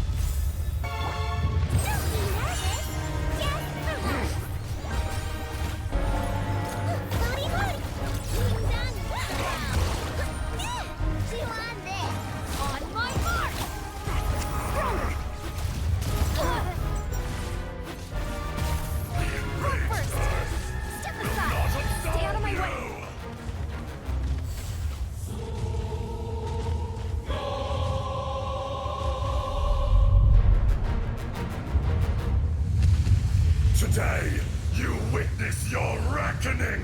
Don't be nervous. Just relax. Booty booty. Done. Chew on this. On my mark. Stronger. Go first. Step aside. Stay out of my way.
Today, you witness your reckoning!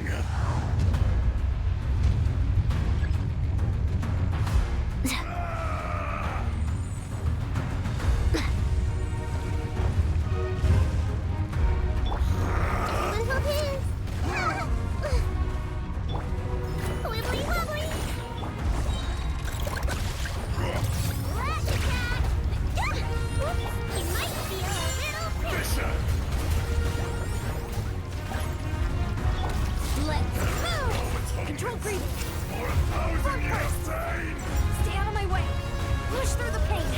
Little pins. Wibbly wobbly. Rat attack. You might feel a little pinch.
Mission!
Let's move. Control breathing.
For 1,000 years
First.
of pain!
Stay out of my way. Push through the pain.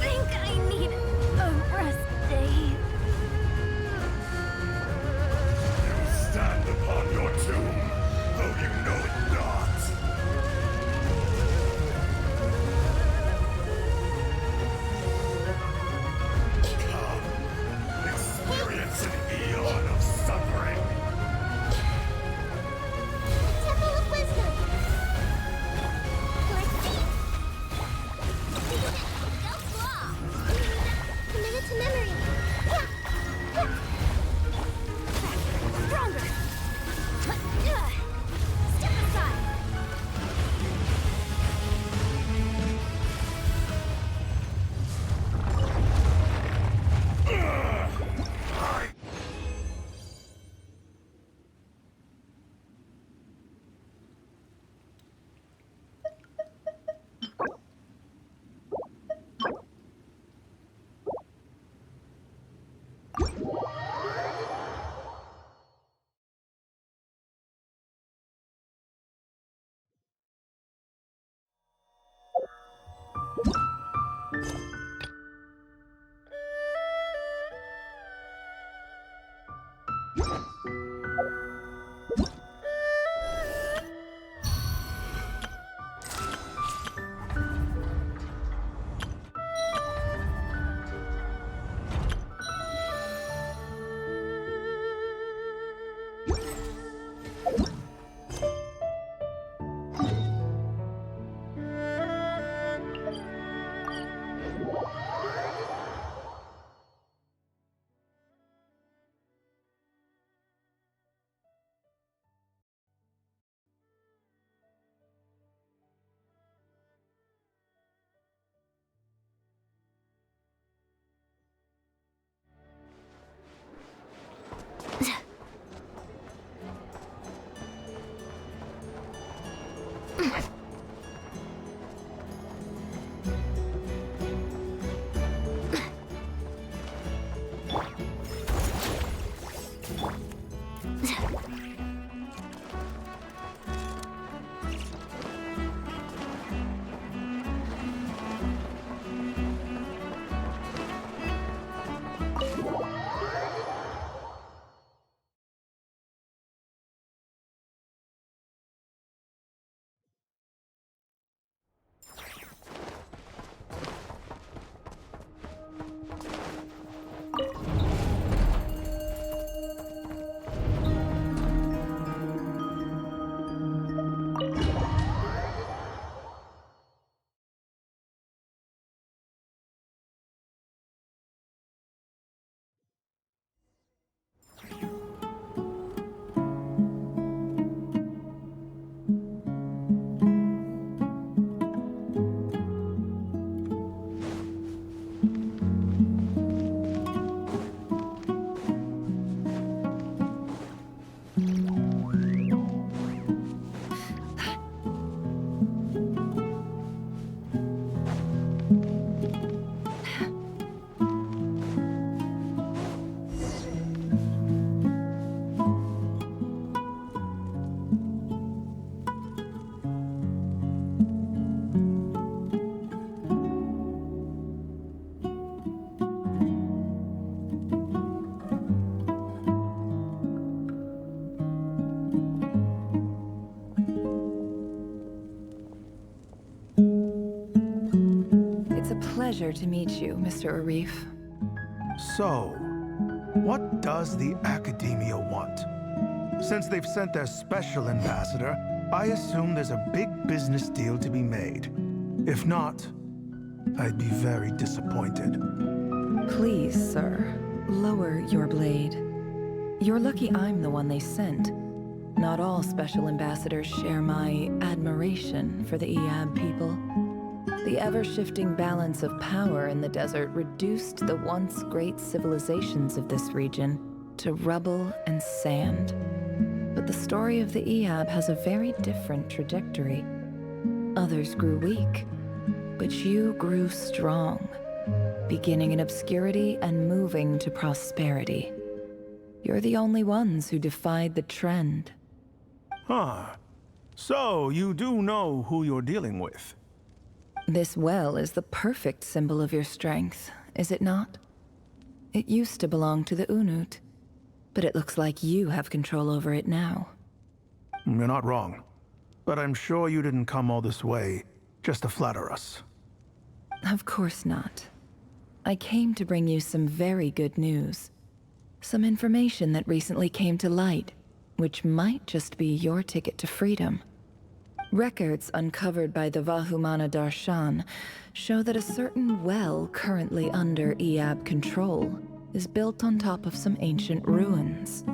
Think I need a rest day.
You stand upon your tomb, though you know it not. Come, experience an eon of suffering.
Temple of Wisdom. Let's see. Self-law. Committed to memory. Stronger. Step aside.
pleasure to meet you, Mr. Arif.
So, what does the Academia want? Since they've sent their special ambassador, I assume there's a big business deal to be made. If not, I'd be very disappointed.
Please, sir, lower your blade. You're lucky I'm the one they sent. Not all special ambassadors share my admiration for the Eab people. The ever-shifting balance of power in the desert reduced the once great civilizations of this region to rubble and sand. But the story of the Eab has a very different trajectory. Others grew weak, but you grew strong, beginning in obscurity and moving to prosperity. You're the only ones who defied the trend.
Huh. So, you do know who you're dealing with?
This well is the perfect symbol of your strength, is it not? It used to belong to the Unut, but it looks like you have control over it now.
You're not wrong. But I'm sure you didn't come all this way just to flatter us.
Of course not. I came to bring you some very good news. Some information that recently came to light, which might just be your ticket to freedom. Records uncovered by the Vahumana Darshan show that a certain well currently under Eab control is built on top of some ancient ruins.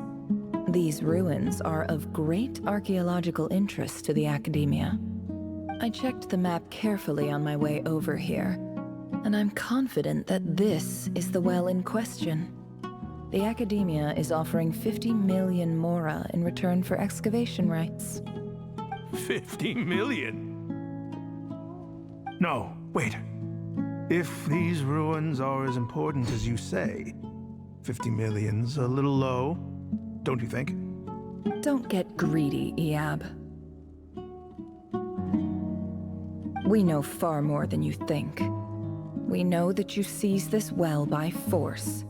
These ruins are of great archaeological interest to the Academia. I checked the map carefully on my way over here, and I'm confident that this is the well in question. The Academia is offering 50 million mora in return for excavation rights.
50 million? No, wait. If these ruins are as important as you say, 50 million's a little low, don't you think?
Don't get greedy, Eab. We know far more than you think. We know that you seized this well by force.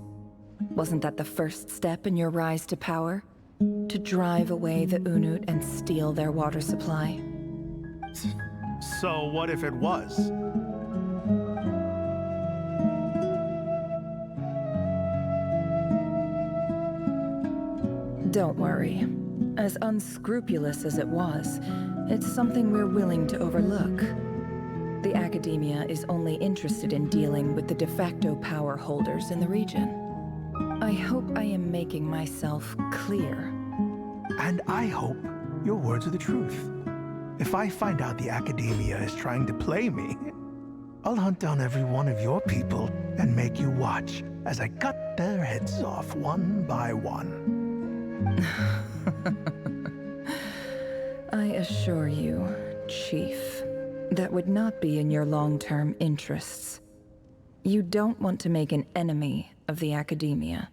Wasn't that the first step in your rise to power? To drive away the Unut and steal their water supply?
So what if it was?
Don't worry. As unscrupulous as it was, it's something we're willing to overlook. The Academia is only interested in dealing with the de facto power holders in the region. I hope I am making myself clear.
And I hope your words are the truth. If I find out the Academia is trying to play me, I'll hunt down every one of your people and make you watch as I cut their heads off one by one.
I assure you, Chief, that would not be in your long-term interests. You don't want to make an enemy of the Academia.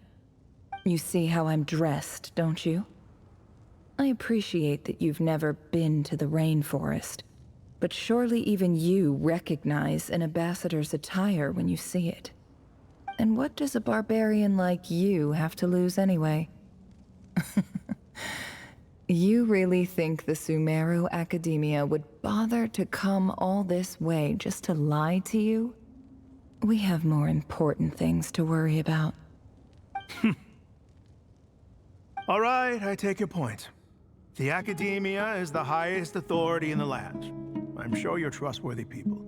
You see how I'm dressed, don't you? I appreciate that you've never been to the rainforest, but surely even you recognize an ambassador's attire when you see it. And what does a barbarian like you have to lose anyway? You really think the Sumeru Academia would bother to come all this way just to lie to you? We have more important things to worry about.
All right, I take your point. The Academia is the highest authority in the land. I'm sure you're trustworthy people.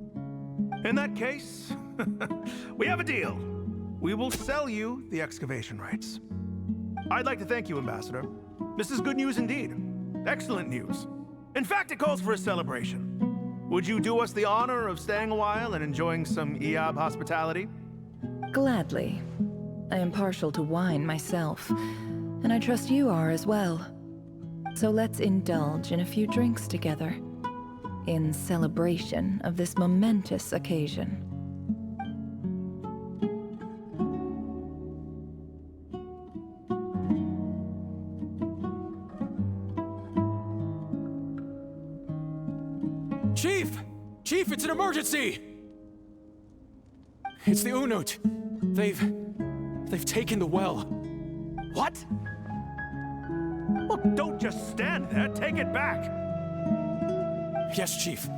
In that case, we have a deal. We will sell you the excavation rights. I'd like to thank you, Ambassador. This is good news indeed. Excellent news. In fact, it calls for a celebration. Would you do us the honor of staying a while and enjoying some Eab hospitality?
Gladly. I am partial to wine myself, and I trust you are as well. So let's indulge in a few drinks together, in celebration of this momentous occasion.
Chief! Chief, it's an emergency! It's the Unut. They've taken the well.
What? Well, don't just stand there. Take it back.
Yes, Chief.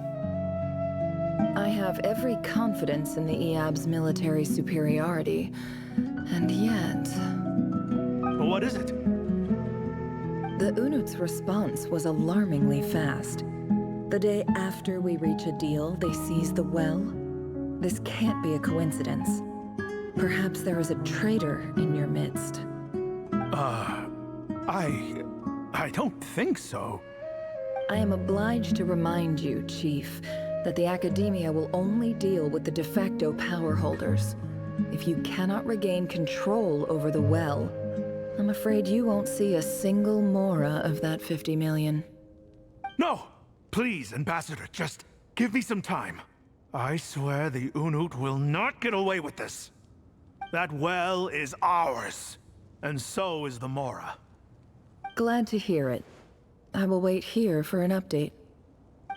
I have every confidence in the EAB's military superiority, and yet...
What is it?
The Unut's response was alarmingly fast. The day after we reach a deal, they seize the well. This can't be a coincidence. Perhaps there is a traitor in your midst.
I don't think so.
I am obliged to remind you, Chief, that the Academia will only deal with the de facto power holders. If you cannot regain control over the well, I'm afraid you won't see a single mora of that 50 million.
No! Please, Ambassador, just give me some time. I swear the Unut will not get away with this. That well is ours, and so is the Mora.
Glad to hear it. I will wait here for an update.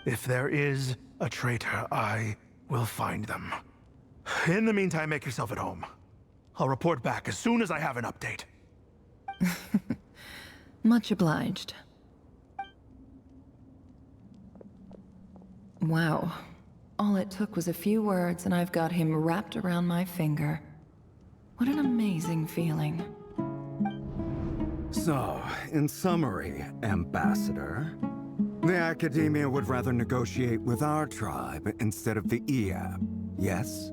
If there is a traitor, I will find them. In the meantime, make yourself at home. I'll report back as soon as I have an update.
Much obliged. Wow. All it took was a few words and I've got him wrapped around my finger. What an amazing feeling.
So, in summary, Ambassador, the Academia would rather negotiate with our tribe instead of the EAB, yes?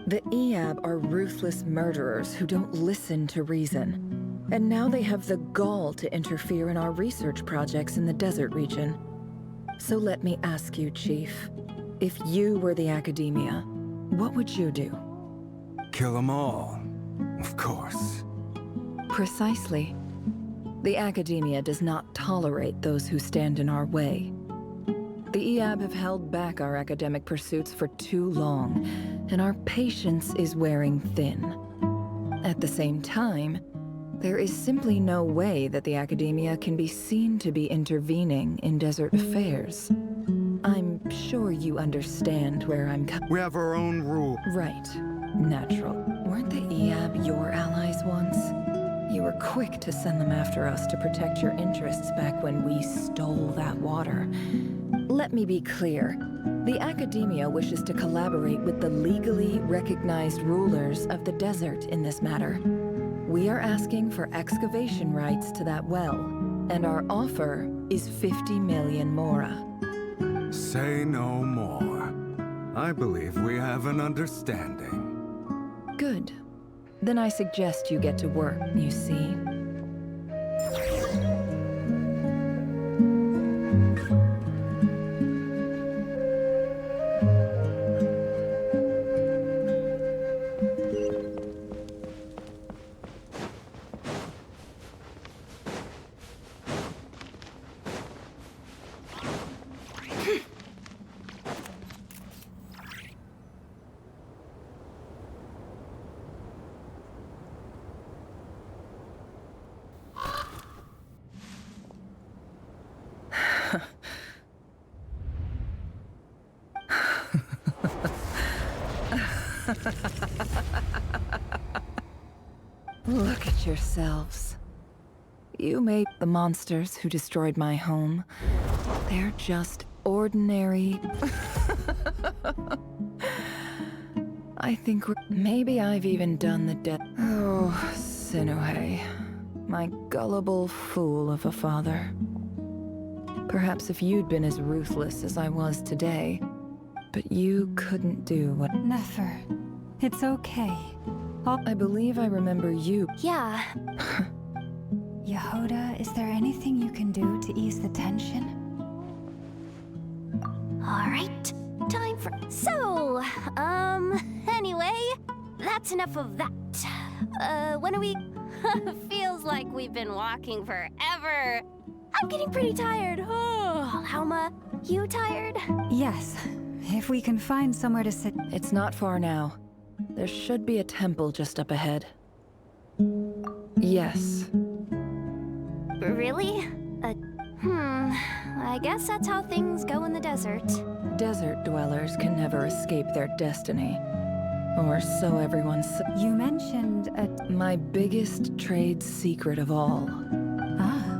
The EAB are ruthless murderers who don't listen to reason. And now they have the gall to interfere in our research projects in the desert region. So let me ask you, Chief. If you were the Academia, what would you do?
Kill them all, of course.
Precisely. The Academia does not tolerate those who stand in our way. The EAB have held back our academic pursuits for too long, and our patience is wearing thin. At the same time, there is simply no way that the Academia can be seen to be intervening in desert affairs. I'm sure you understand where I'm coming.
We have our own rule.
Right. Natural. Weren't the EAB your allies once? You were quick to send them after us to protect your interests back when we stole that water. Let me be clear. The Academia wishes to collaborate with the legally recognized rulers of the desert in this matter. We are asking for excavation rights to that well, and our offer is 50 million mora.
Say no more. I believe we have an understanding.
Good. Then I suggest you get to work, you see. Look at yourselves. You made the monsters who destroyed my home. They're just ordinary... I think maybe I've even done the Oh, Sinuhe. My gullible fool of a father. Perhaps if you'd been as ruthless as I was today, but you couldn't do what...
Nefer, it's okay.
I believe I remember you.
Yeah. Yehoda, is there anything you can do to ease the tension?
Alright, time for... So, anyway, that's enough of that. When are we...
Feels like we've been walking forever.
I'm getting pretty tired. Oh, Alma, you tired?
Yes. If we can find somewhere to sit...
It's not far now. There should be a temple just up ahead. Yes.
Really? I guess that's how things go in the desert.
Desert dwellers can never escape their destiny. Or so everyone says.
You mentioned
my biggest trade secret of all.
Ah.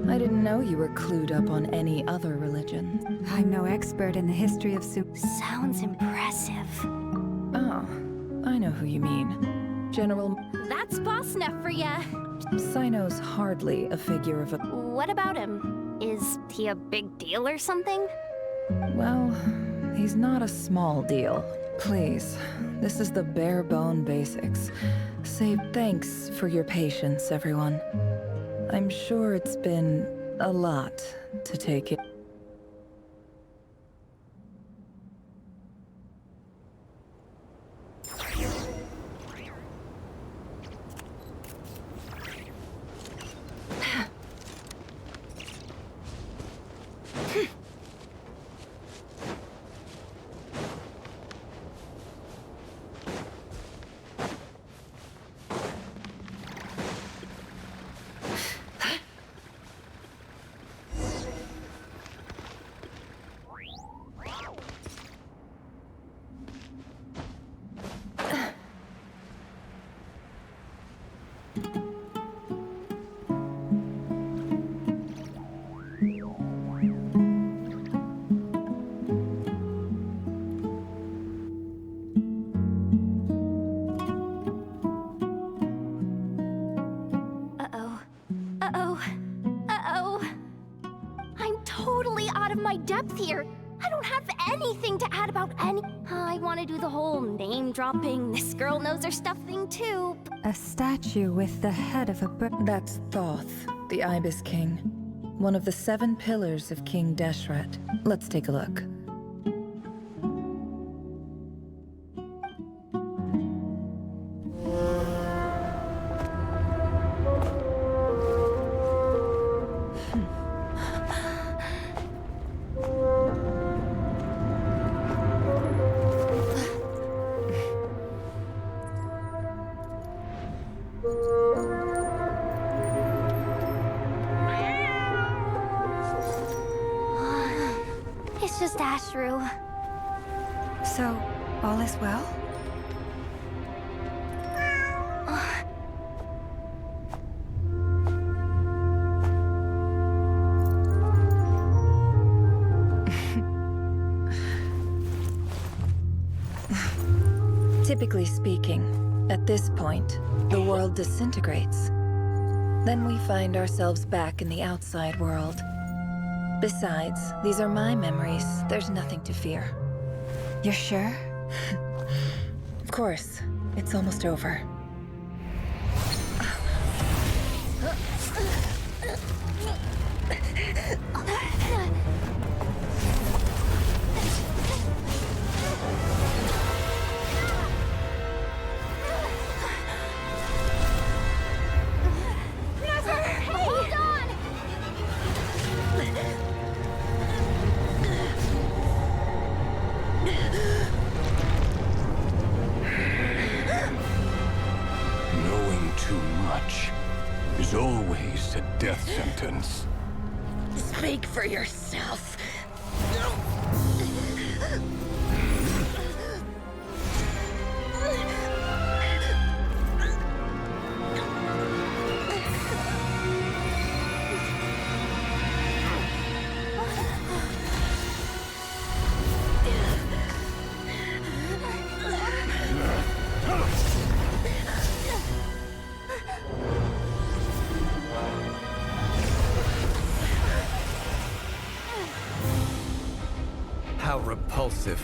I I didn't know you were clued up on any other religion.
I'm no expert in the history of
Sounds impressive.
Oh, I know who you mean. General...
That's boss enough for ya.
Sino's hardly a figure of a...
What about him? Is he a big deal or something?
Well, he's not a small deal. Please, this is the bare bone basics. Say thanks for your patience, everyone. I'm sure it's been a lot to take it.
Uh-oh. Uh-oh. Uh-oh. I'm totally out of my depth here. I don't have anything to add about any... I want to do the whole name-dropping, this girl knows her stuff thing too.
A statue with the head of a bird.
That's Thoth, the Ibis King. One of the 7 pillars of King Deshret. Let's take a look.
It's just Ashru.
So, all is well?
Typically speaking, at this point, the world disintegrates. Then we find ourselves back in the outside world. Besides, these are my memories. There's nothing to fear.
You're sure?
Of course. It's almost over.
Knowing too much is always a death sentence.
Speak for yourself.
How repulsive.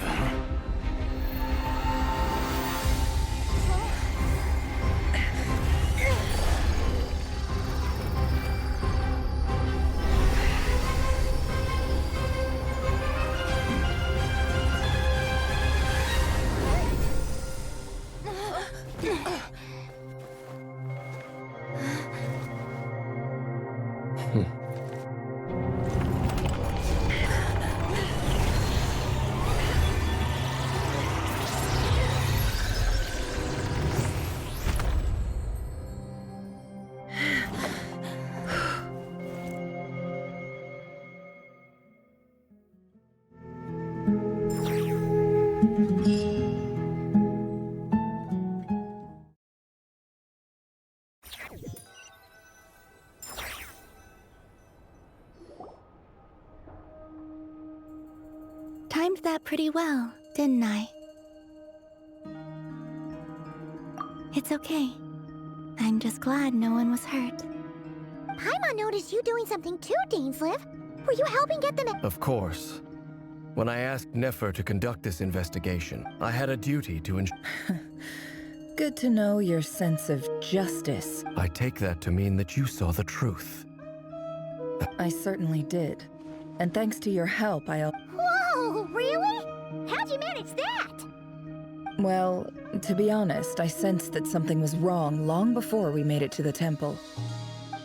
timed that pretty well, didn't I? It's okay. I'm just glad no one was hurt.
Paimon noticed you doing something too, Dainsleif. Were you helping get them?
Of course. When I asked Nefer to conduct this investigation, I had a duty to ensure.
Good to know your sense of justice.
I take that to mean that you saw the truth.
I certainly did. And thanks to your help,
Whoa, really? How'd you manage that?
Well, to be honest, I sensed that something was wrong long before we made it to the temple.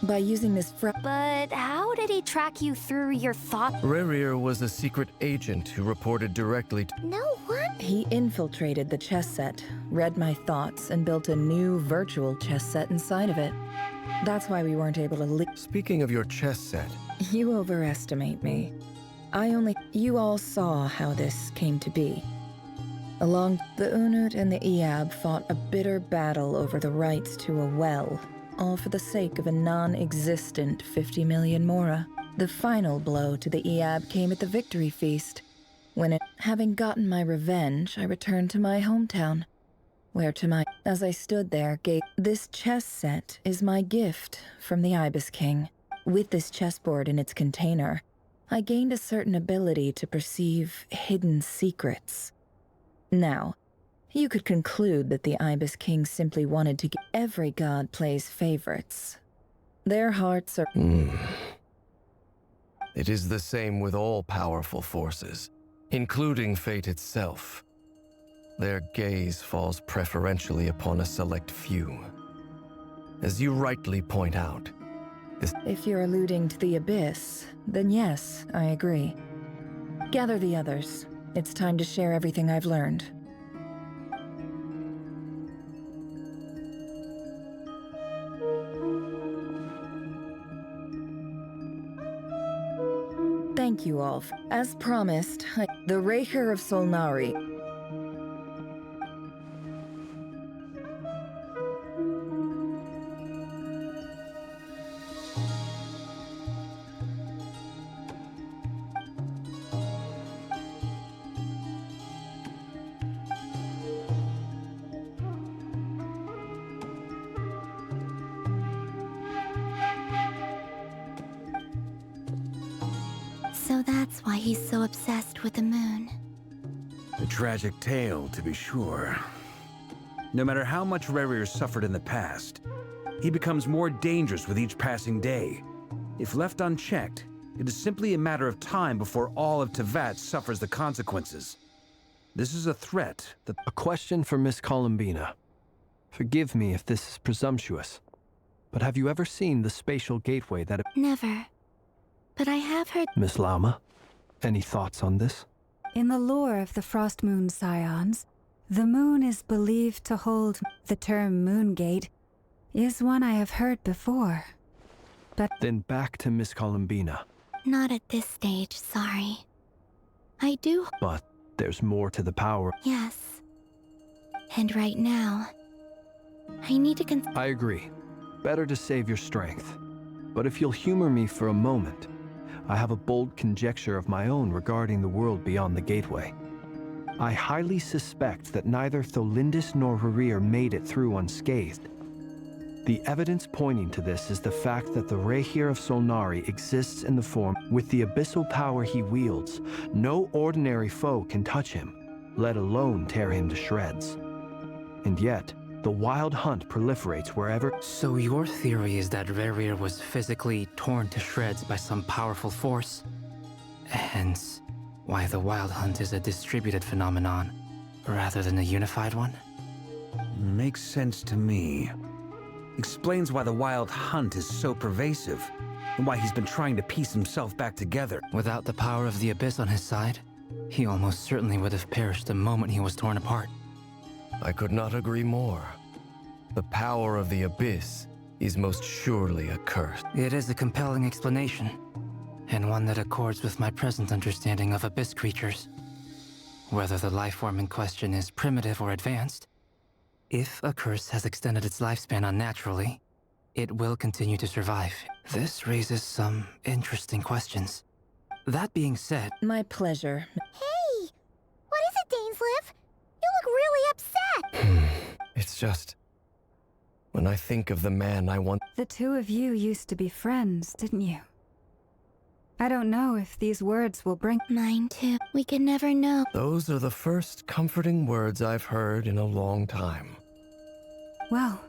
By using this
But how did he track you through your thoughts?
Rerir was a secret agent who reported directly to...
No, what?
He infiltrated the chess set, read my thoughts, and built a new virtual chess set inside of it. That's why we weren't able to
Speaking of your chess set...
You overestimate me. You all saw how this came to be. The Unut and the Eab fought a bitter battle over the rights to a well, all for the sake of a non-existent 50 million Mora. The final blow to the Eab came at the victory feast, when having gotten my revenge, I returned to my hometown, as I stood there, this chess set is my gift from the Ibis King. With this chessboard in its container, I gained a certain ability to perceive hidden secrets. Now, you could conclude that the Ibis King simply wanted to get every god plays favorites. Their hearts are...
It is the same with all powerful forces, including fate itself. Their gaze falls preferentially upon a select few. As you rightly point out,
If you're alluding to the Abyss, then yes, I agree. Gather the others. It's time to share everything I've learned. Thank you all. As promised, the Raker of Solnari.
So that's why he's so obsessed with the moon.
A tragic tale, to be sure. No matter how much Rerir suffered in the past, he becomes more dangerous with each passing day. If left unchecked, it is simply a matter of time before all of Tevat suffers the consequences. This is a threat that...
A question for Miss Columbina. Forgive me if this is presumptuous, but have you ever seen the spatial gateway that...
Never. But I have heard...
Miss Lama, any thoughts on this?
In the lore of the Frost Moon Scions, the moon is believed to hold... The term Moongate is one I have heard before, but...
Then back to Miss Columbina.
Not at this stage, sorry. I do...
But there's more to the power.
Yes. And right now, I need to
I agree. Better to save your strength. But if you'll humor me for a moment, I have a bold conjecture of my own regarding the world beyond the gateway. I highly suspect that neither Tholindis nor Rerir made it through unscathed. The evidence pointing to this is the fact that the Rehir of Solnari exists in the form. With the abyssal power he wields, no ordinary foe can touch him, let alone tear him to shreds. And yet, the wild hunt proliferates wherever...
So your theory is that Rerir was physically torn to shreds by some powerful force? Hence, why the wild hunt is a distributed phenomenon, rather than a unified one?
Makes sense to me. Explains why the wild hunt is so pervasive, and why he's been trying to piece himself back together.
Without the power of the Abyss on his side, he almost certainly would have perished the moment he was torn apart.
I could not agree more. The power of the Abyss is most surely a curse.
It is a compelling explanation, and one that accords with my present understanding of Abyss creatures. Whether the life form in question is primitive or advanced, if a curse has extended its lifespan unnaturally, it will continue to survive. This raises some interesting questions. That being said...
My pleasure.
Hey,
It's just... when I think of the man I want...
The two of you used to be friends, didn't you? I don't know if these words will bring...
Mine too. We could never know.
Those are the first comforting words I've heard in a long time.
Well,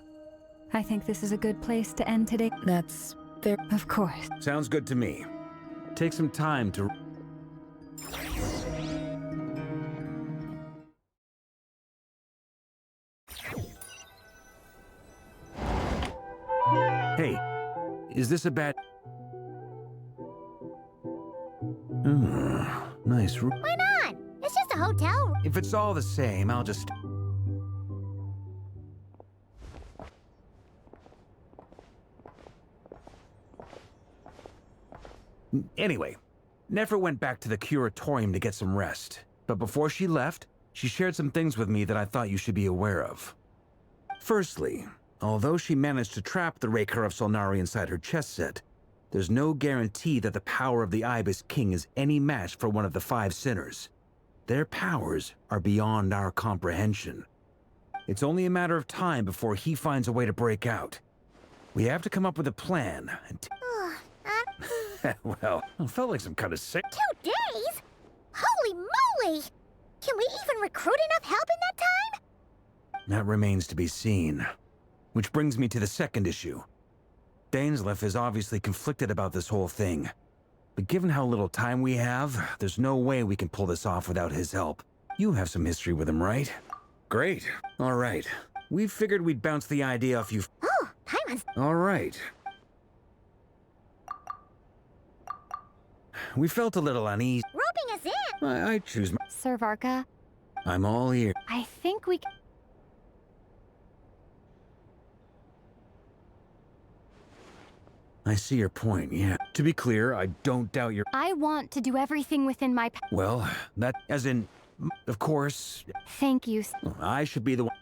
I think this is a good place to end today.
That's fair.
Of course.
Sounds good to me. Take some time to... Hey, is this a bad... Nice room.
Why not? It's just a hotel.
If it's all the same, I'll just... Anyway, Nefer went back to the curatorium to get some rest. But before she left, she shared some things with me that I thought you should be aware of. Firstly, although she managed to trap the Raker of Solnari inside her chess set, there's no guarantee that the power of the Ibis King is any match for one of the 5 sinners. Their powers are beyond our comprehension. It's only a matter of time before he finds a way to break out. We have to come up with a plan. Well, it felt like some kind of sick...
2 days? Holy moly! Can we even recruit enough help in that time?
That remains to be seen. Which brings me to the second issue. Dainsleif is obviously conflicted about this whole thing. But given how little time we have, there's no way we can pull this off without his help. You have some history with him, right? Great. All right. We figured we'd bounce the idea off you.
Oh, Paimon's...
All right. We felt a little uneasy.
roping us in.
I choose my...
Sir Varka,
I'm all ear.
I think we...
I see your point, yeah. To be clear, I don't doubt your...
I want to do everything within my...
Well, that... as in... Of course...
Thank you.
I should be the one...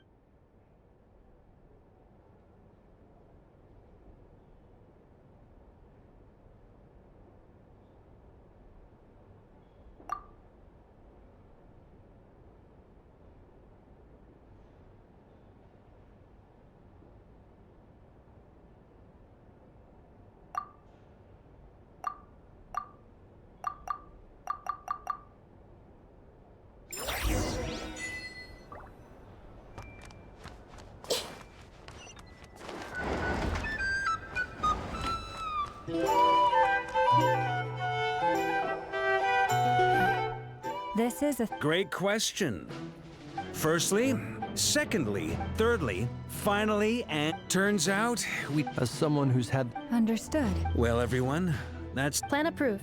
This is a...
Great question. Firstly, secondly, thirdly, finally, and turns out we...
As someone who's had...
Understood.
Well, everyone, that's...
Plan approved.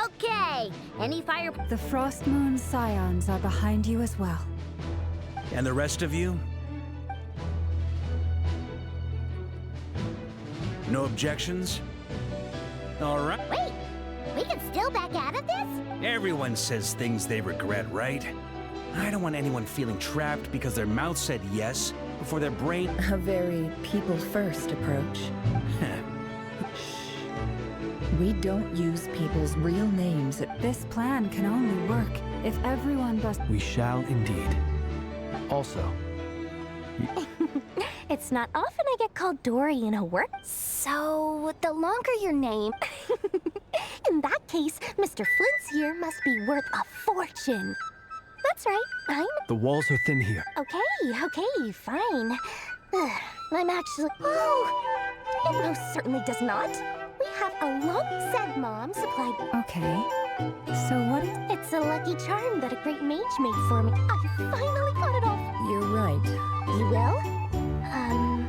Okay. Any fire...
The Frost Moon Scions are behind you as well.
And the rest of you? No objections? All right.
Wait. We can still back out of this?
Everyone says things they regret, right? I don't want anyone feeling trapped because their mouth said yes before their brain...
A very people-first approach. We don't use people's real names at...
This plan can only work if everyone does...
We shall indeed. Also...
It's not often I get called Dory in a work. So, the longer your name... In that case, Mr. Flint's here must be worth a fortune. That's right,
The walls are thin here.
Okay, fine. I'm actually... Oh, it most certainly does not. We have a lump said mom supplied...
Okay. So what is...
It's a lucky charm that a great mage made for me. I finally got it off.
You're right.
You will?
I mean...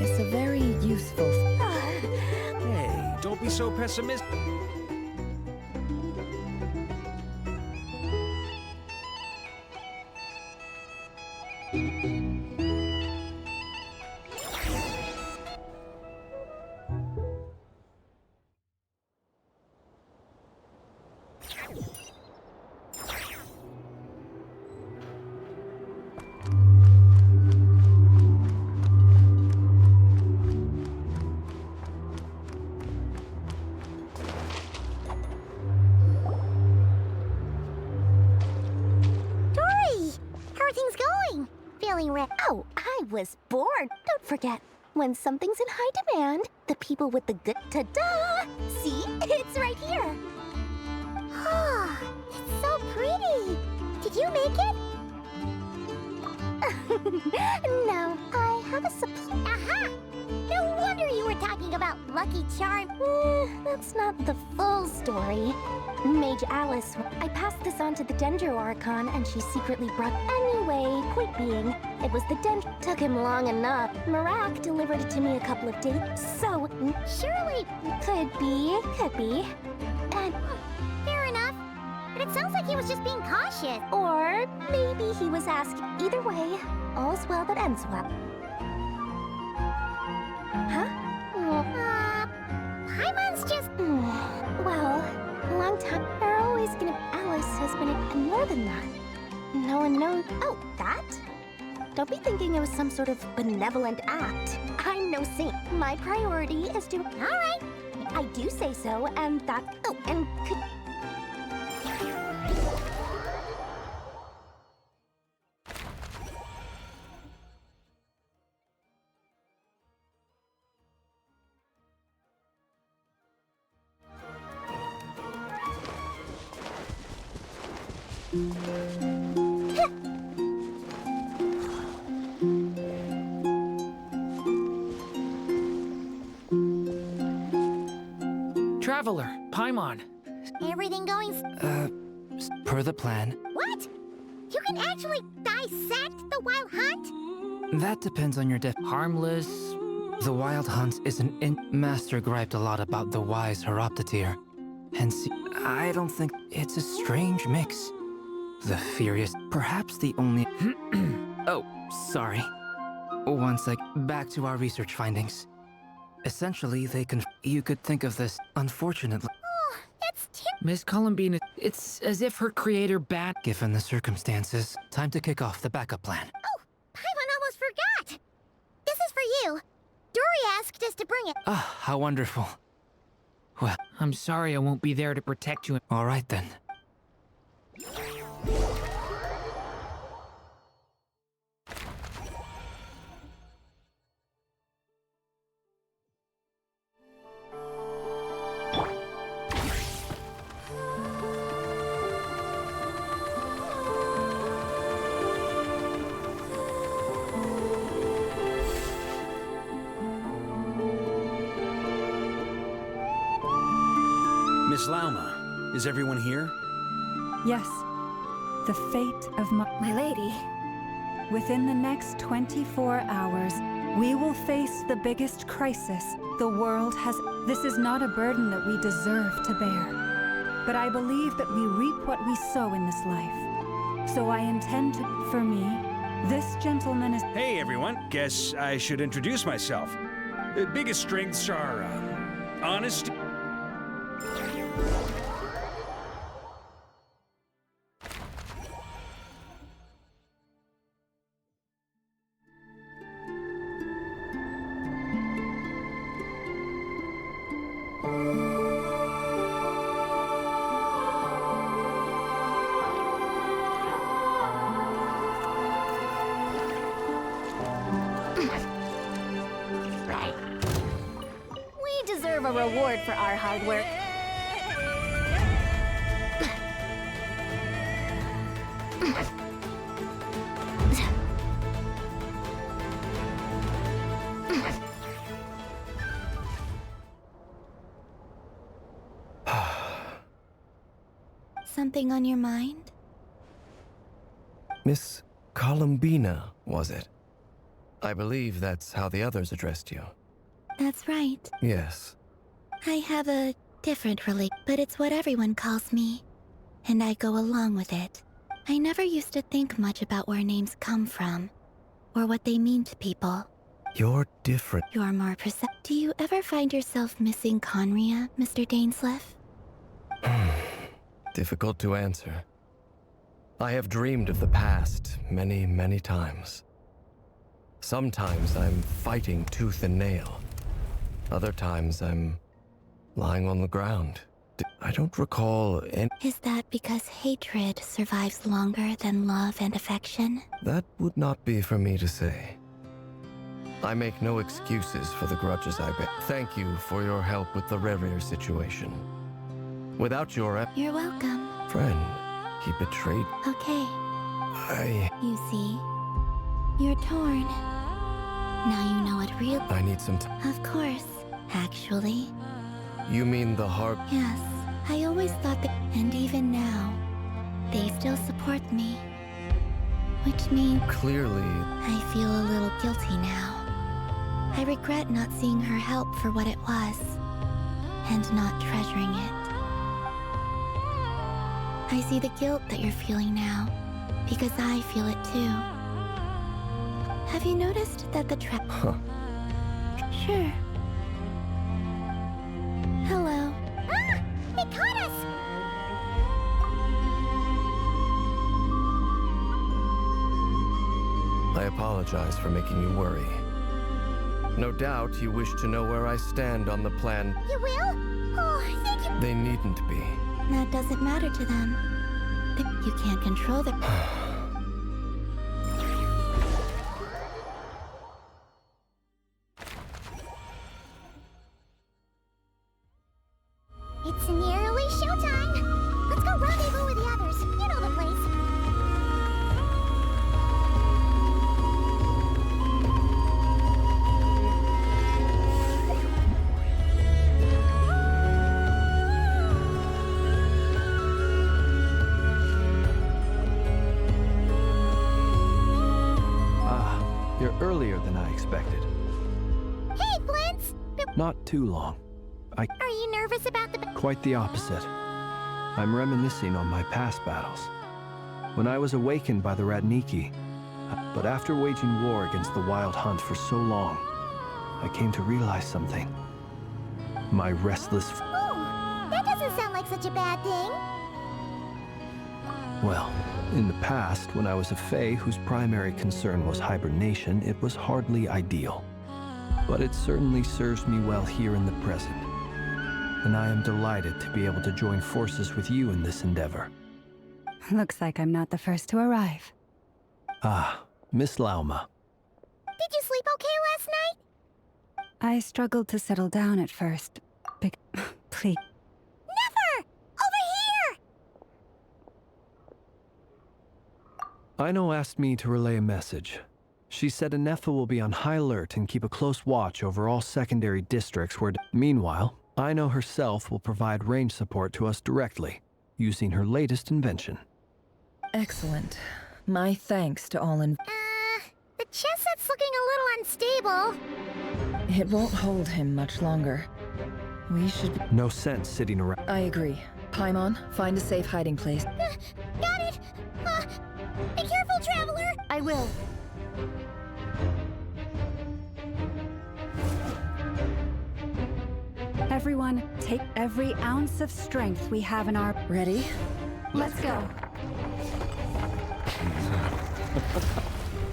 It's a very useful...
Hey, don't be so pessimistic.
feeling
Oh, I was bored. Don't forget, when something's in high demand, the people with the good ta-da! See? It's right here.
Oh, it's so pretty. Did you make it?
No, I have a supply.
Aha! No wonder you were talking about Lucky Charm.
That's not the full story. Mage Alice, I passed this on to the Dendro Archon, and she secretly brought. Anyway, point being, it was the Dendro. Took him long enough. Marak delivered it to me a couple of days. So,
surely.
Could be. And.
Fair enough. But it sounds like he was just being cautious.
Or maybe he was asking. Either way, all's well that ends well. Huh?
Paimon's just...
Well, a long time. They're always gonna... Alice has been... And more than that. No one knows... Oh, that? Don't be thinking it was some sort of benevolent act. I'm no saint. My priority is to...
All right.
I do say so, and that... Oh, and could...
Traveler, Paimon.
Everything going...
Per the plan.
What? You can actually dissect the wild hunt?
That depends on your harmless. The wild hunt is Master griped a lot about the wise Horoptotire. Hence, I don't think it's a strange mix. The furious, perhaps the only... Oh, sorry. One sec, back to our research findings. Essentially, you could think of this, unfortunately.
Oh, that's
Miss Columbine, it's as if her creator given the circumstances. Time to kick off the backup plan.
Oh, Paimon almost forgot. This is for you. Dory asked us to bring it.
Ah, how wonderful. Well, I'm sorry I won't be there to protect you. All right, then.
Miss Lauma, is everyone here?
Yes. The fate of my lady. Within the next 24 hours, we will face the biggest crisis the world has. This is not a burden that we deserve to bear. But I believe that we reap what we sow in this life. So I intend to, for me, this gentleman is...
Hey everyone, guess I should introduce myself. The biggest strengths are, honesty.
We deserve a reward for our hard work.
Something on your mind?
Miss Columbina, was it? I believe that's how the others addressed you.
That's right.
Yes.
I have a different relate, but it's what everyone calls me. And I go along with it. I never used to think much about where names come from, or what they mean to people.
You're different.
You're more Do you ever find yourself missing Conria, Mr. Dainsleff?
Difficult to answer. I have dreamed of the past many, many times. Sometimes I'm fighting tooth and nail. Other times I'm lying on the ground, I don't recall any...
Is that because hatred survives longer than love and affection?
That would not be for me to say. I make no excuses for the grudges I bear. Thank you for your help with the Rerir situation. Without your...
You're welcome.
Friend, he betrayed...
Okay. You see, you're torn. Now you know what real...
I need some time.
Of course, actually.
You mean the heart...
Yes, I always thought that... And even now, they still support me. Which means...
Clearly...
I feel a little guilty now. I regret not seeing her help for what it was, and not treasuring it. I see the guilt that you're feeling now, because I feel it too. Have you noticed that the trap...
Huh.
Sure. Hello.
Ah! They caught us!
I apologize for making you worry. No doubt you wish to know where I stand on the plan.
You will? Oh, thank you.
They needn't be.
That doesn't matter to them. You can't control the...
It's nearly showtime. Let's go rendezvous with the others. You know the place.
You're earlier than I expected.
Hey, Flint's!
Not too long.
Are you nervous about the...
Quite the opposite. I'm reminiscing on my past battles. When I was awakened by the Ratniki, but after waging war against the Wild Hunt for so long, I came to realize something. My restless...
Oh, that doesn't sound like such a bad thing.
Well, in the past, when I was a Fae whose primary concern was hibernation, it was hardly ideal. But it certainly serves me well here in the present. And I am delighted to be able to join forces with you in this endeavor.
Looks like I'm not the first to arrive.
Ah, Miss Lauma.
Did you sleep okay last night?
I struggled to settle down at first. Please.
Never! Over here!
Aino asked me to relay a message. She said Anefa will be on high alert and keep a close watch over all secondary districts where... Meanwhile, Aino herself will provide range support to us directly, using her latest invention.
Excellent. My thanks to all in...
The chest set's looking a little unstable.
It won't hold him much longer. We should...
No sense sitting around.
I agree. Paimon, find a safe hiding place.
Got it! Be careful, Traveler!
I will.
Everyone, take every ounce of strength we have in our...
Ready?
Let's go.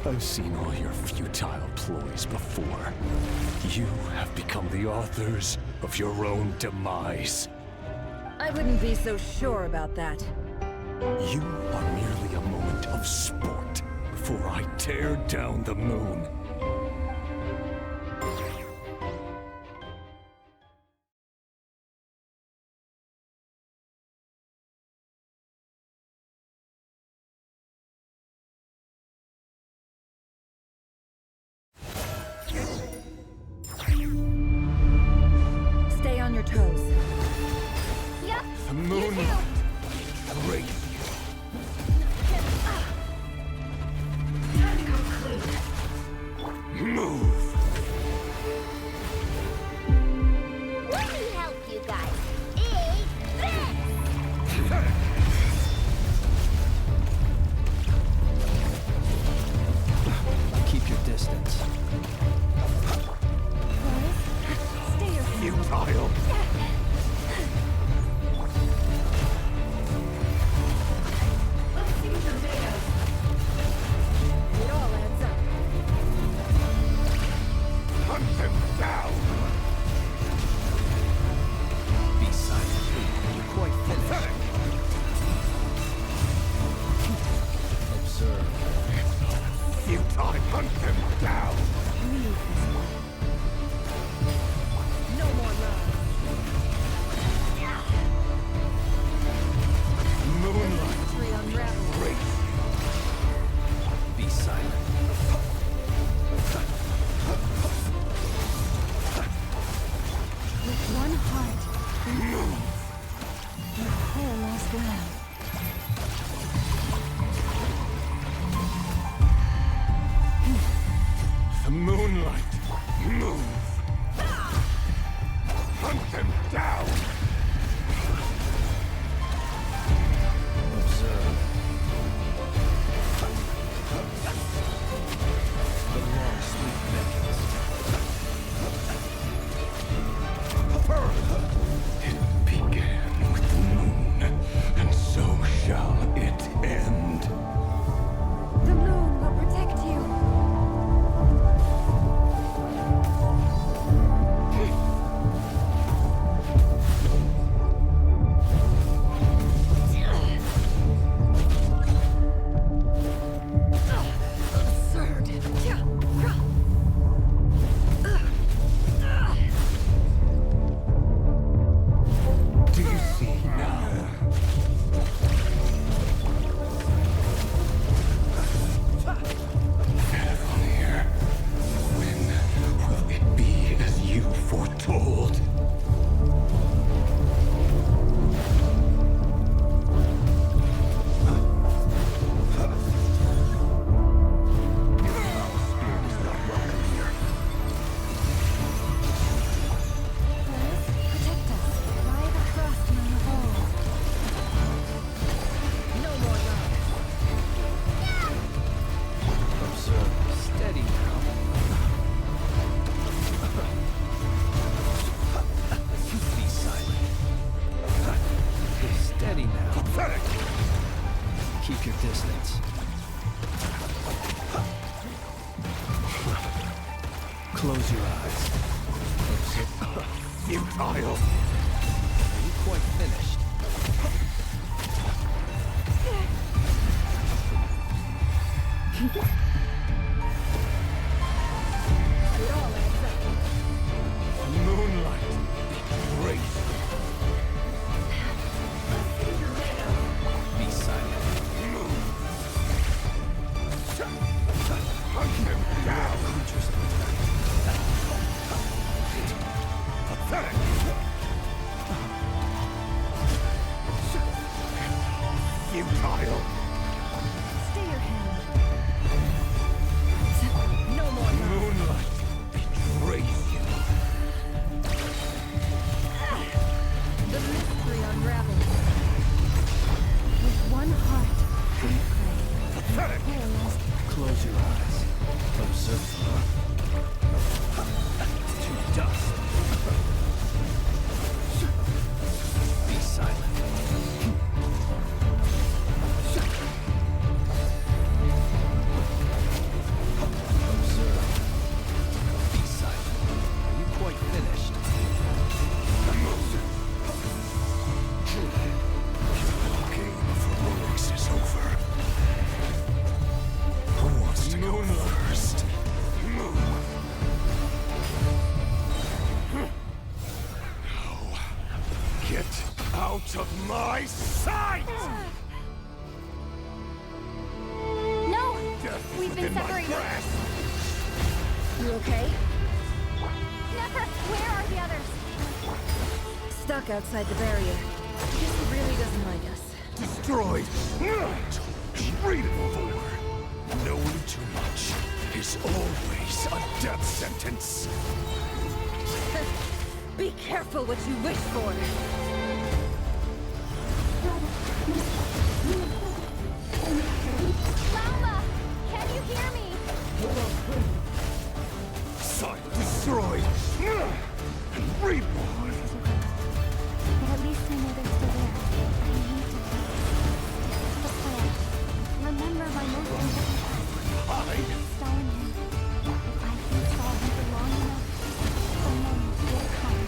I've seen all your futile ploys before. You have become the authors of your own demise.
I wouldn't be so sure about that.
You are merely a moment of sport before I tear down the moon.
Stay on your toes.
Yep.
The moon. Great. Move.
Let me help you guys. Eat this!
Keep your distance.
Futile. The moonlight. Move. Hunt them down.
Observe. The long sleep beckons.
It began with the moon, and so shall it end.
The moon will protect you.
Do you see now? Faramir, when will it be as you foretold?
Protect us. By the frost moon of old.
No more now. Observe. Steady now. Be silent. Steady now.
Pathetic!
Keep your distance. Close your eyes. Observe.
Futile!
Are you quite finished?
Moonlight betrays
Be silent.
Hunt them down!
Creatures to
Pathetic! Futile!
Stay your hand.
No more now.
Moonlight betrays you.
The mystery unravels. With one heart, we pray.
Pathetic!
Close your eyes. Observe. To dust. Be silent. Observe. Be silent. Are you quite finished?
Your game for Rolex is over. Who wants to go first? Now, get out of my sight!
No!
Death
We've been
within my
separated.
grasp!
You okay? Never! Where are the others?
Stuck outside the barrier. Guess he really doesn't like us.
Destroyed! Treated for! Knowing too much is always a death sentence!
Be careful what you wish for.
Lauma! Can you hear me?
Sight destroyed! And reborn!
But at least I know they're still there. I need to fix the plan. Remember my most important task.
Hide!
Stalin him. If I can stall him for long enough, the moment will come.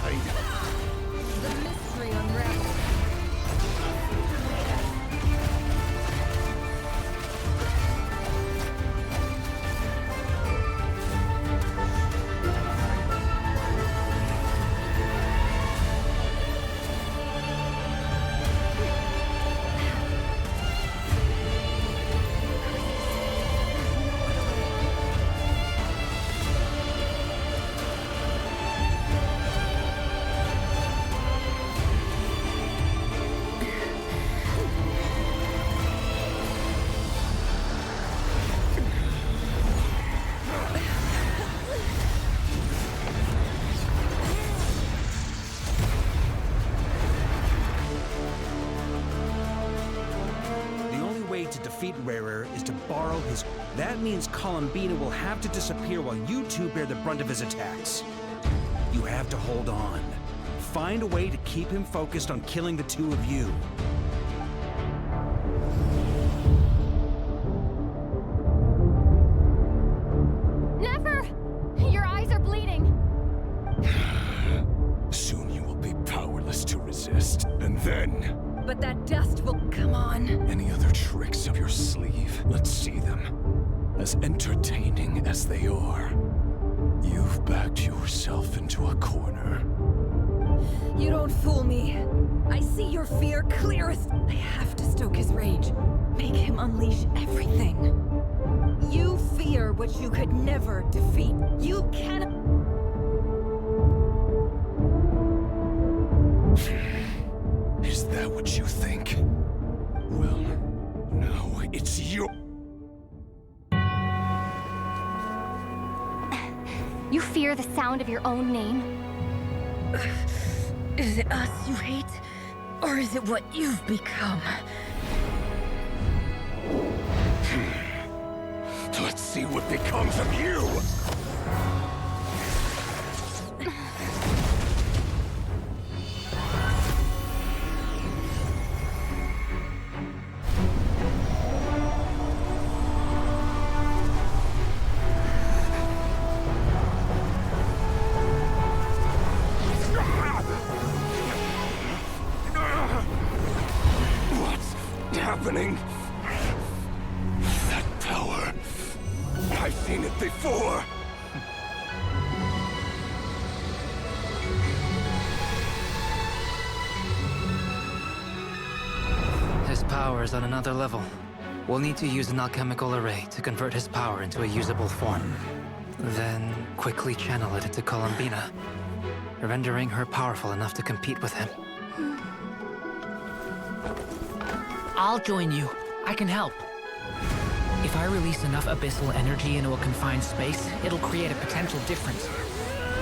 side!
The mystery unravels.
To defeat Rarer is to borrow his... That means Columbina will have to disappear while you two bear the brunt of his attacks. You have to hold on. Find a way to keep him focused on killing the two of you.
Never! Your eyes are bleeding.
Soon you will be powerless to resist. And then...
But that dust will... Come on.
Any other tricks up your sleeve? Let's see them. As entertaining as they are. You've backed yourself into a corner.
You don't fool me. I see your fear clear as... I have to stoke his rage. Make him unleash everything. You fear what you could never defeat. You cannot...
Is that what you think? Well, no, it's your...
You fear the sound of your own name?
Is it us you hate? Or is it what you've become?
Let's see what becomes of you! Happening? That power. I've seen it before.
His power is on another level. We'll need to use an alchemical array to convert his power into a usable form. Then quickly channel it into Columbina, rendering her powerful enough to compete with him. I'll join you. I can help. If I release enough abyssal energy into a confined space, it'll create a potential difference,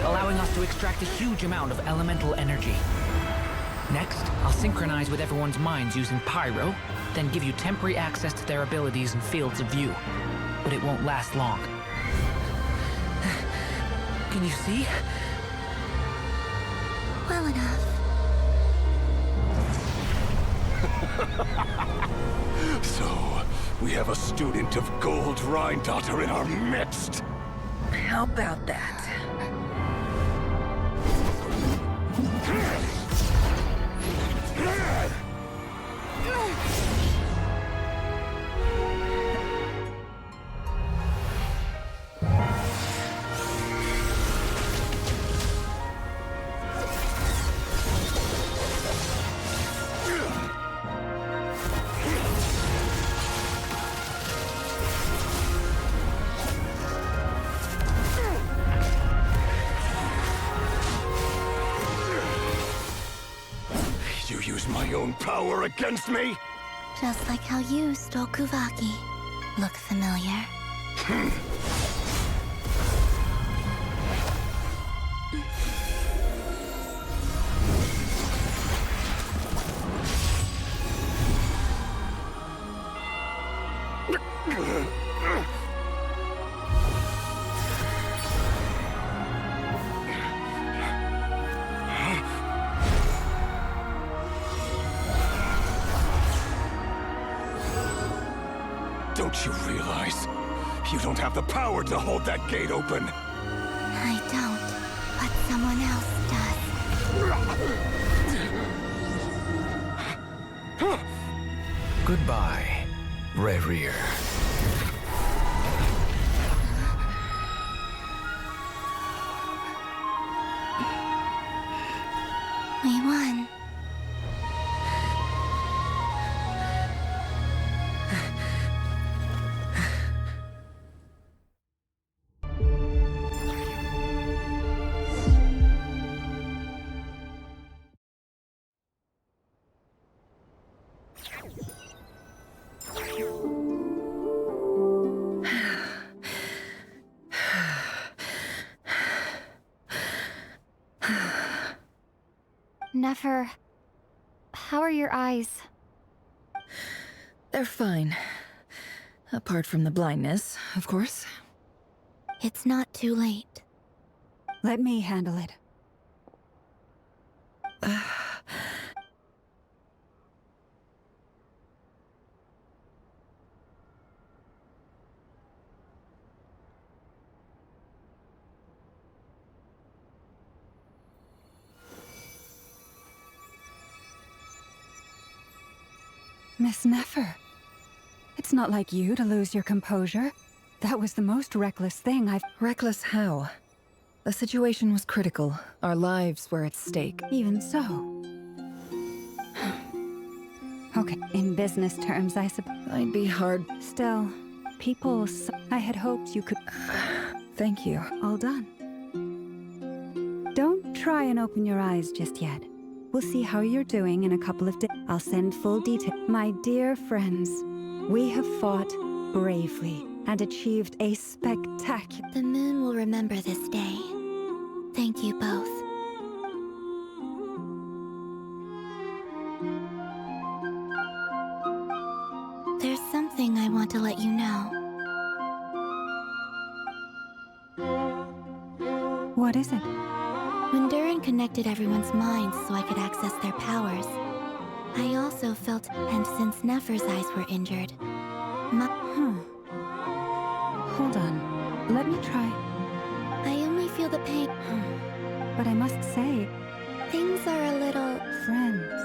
allowing us to extract a huge amount of elemental energy. Next, I'll synchronize with everyone's minds using Pyro, then give you temporary access to their abilities and fields of view. But it won't last long. Can you see?
Well enough.
So, we have a student of Gold Rheindotter in our midst.
How about that?
You use my own power against me?
Just like how you stole Kuvaki. Look familiar?
Don't you realize? You don't have the power to hold that gate open.
I don't, but someone else does.
Goodbye, Reverie.
We won.
Nefer, how are your eyes?
They're fine. Apart from the blindness, of course.
It's not too late.
Let me handle it. Miss Nefer, it's not like you to lose your composure. That was the most reckless thing I've...
Reckless how? The situation was critical. Our lives were at stake.
Even so. Okay, in business terms, I suppose.
I'd be hard.
Still, people... I had hoped you could...
Thank you.
All done. Don't try and open your eyes just yet. We'll see how you're doing in a couple of days. I'll send full detail. My dear friends, we have fought bravely and achieved a spectacular...
The moon will remember this day. Thank you both. There's something I want to let you know.
What is it?
When Durin connected everyone's minds so I could access their powers, I also felt, and since Nefer's eyes were injured,
Hold on. Let me try.
I only feel the pain.
But I must say...
Things are a little...
Friends.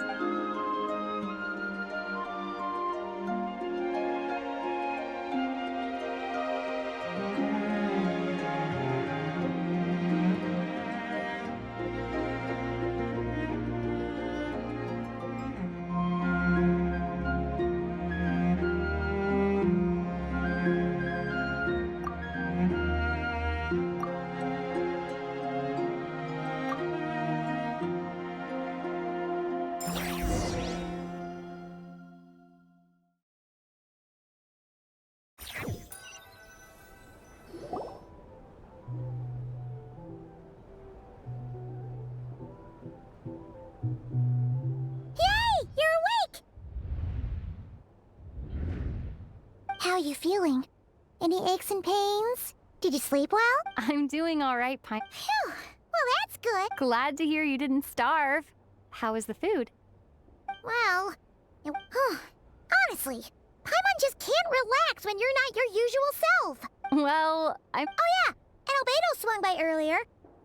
How you feeling? Any aches and pains? Did you sleep well?
I'm doing all right, Pine.
Phew. Well, that's good.
Glad to hear you didn't starve. How was the food?
Well, honestly, Paimon just can't relax when you're not your usual self.
Well,
Oh yeah, and Albedo swung by earlier.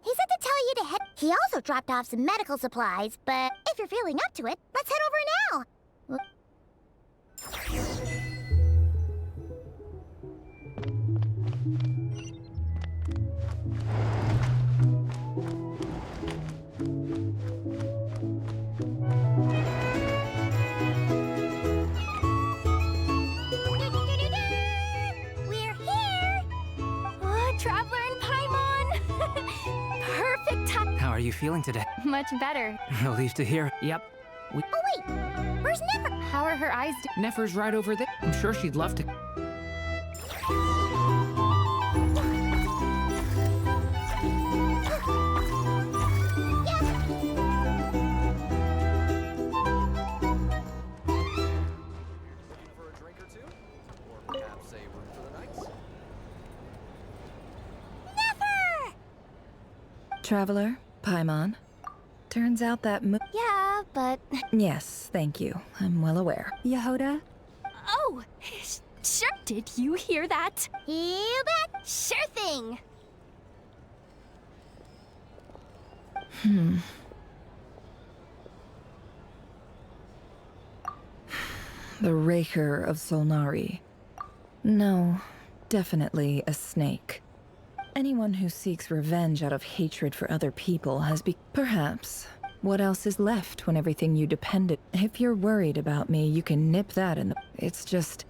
He said to tell you to head... He also dropped off some medical supplies, but if you're feeling up to it, let's head over now. We're here!
Traveler and Paimon! Perfect time!
How are you feeling today?
Much better.
Relieved to hear. Yep.
Oh wait, where's Nefer?
How are her eyes
Nefer's right over there. I'm sure she'd love to.
Traveler, Paimon. Turns out that
Yeah, but...
Yes, thank you. I'm well aware.
Yehoda?
Oh, sure. Did you hear that?
You bet.
Sure thing.
The Raker of Solnari. No, definitely a snake. Anyone who seeks revenge out of hatred for other people has perhaps. What else is left when everything you depended? If you're worried about me, you can nip that in the... It's just...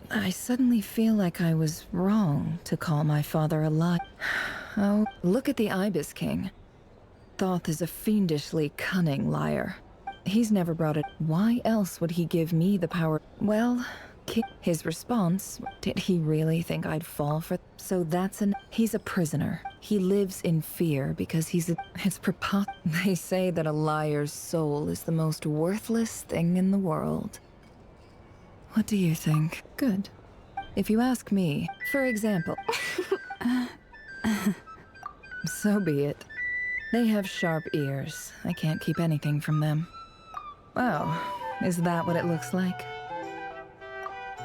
I suddenly feel like I was wrong to call my father a liar. Oh, look at the Ibis King. Thoth is a fiendishly cunning liar. He's never brought it. Why else would he give me the power? Well, his response, did he really think I'd fall for? So that's he's a prisoner. He lives in fear because it's preposterous. They say that a liar's soul is the most worthless thing in the world. What do you think? Good. If you ask me, for example... So be it. They have sharp ears. I can't keep anything from them. Oh, is that what it looks like?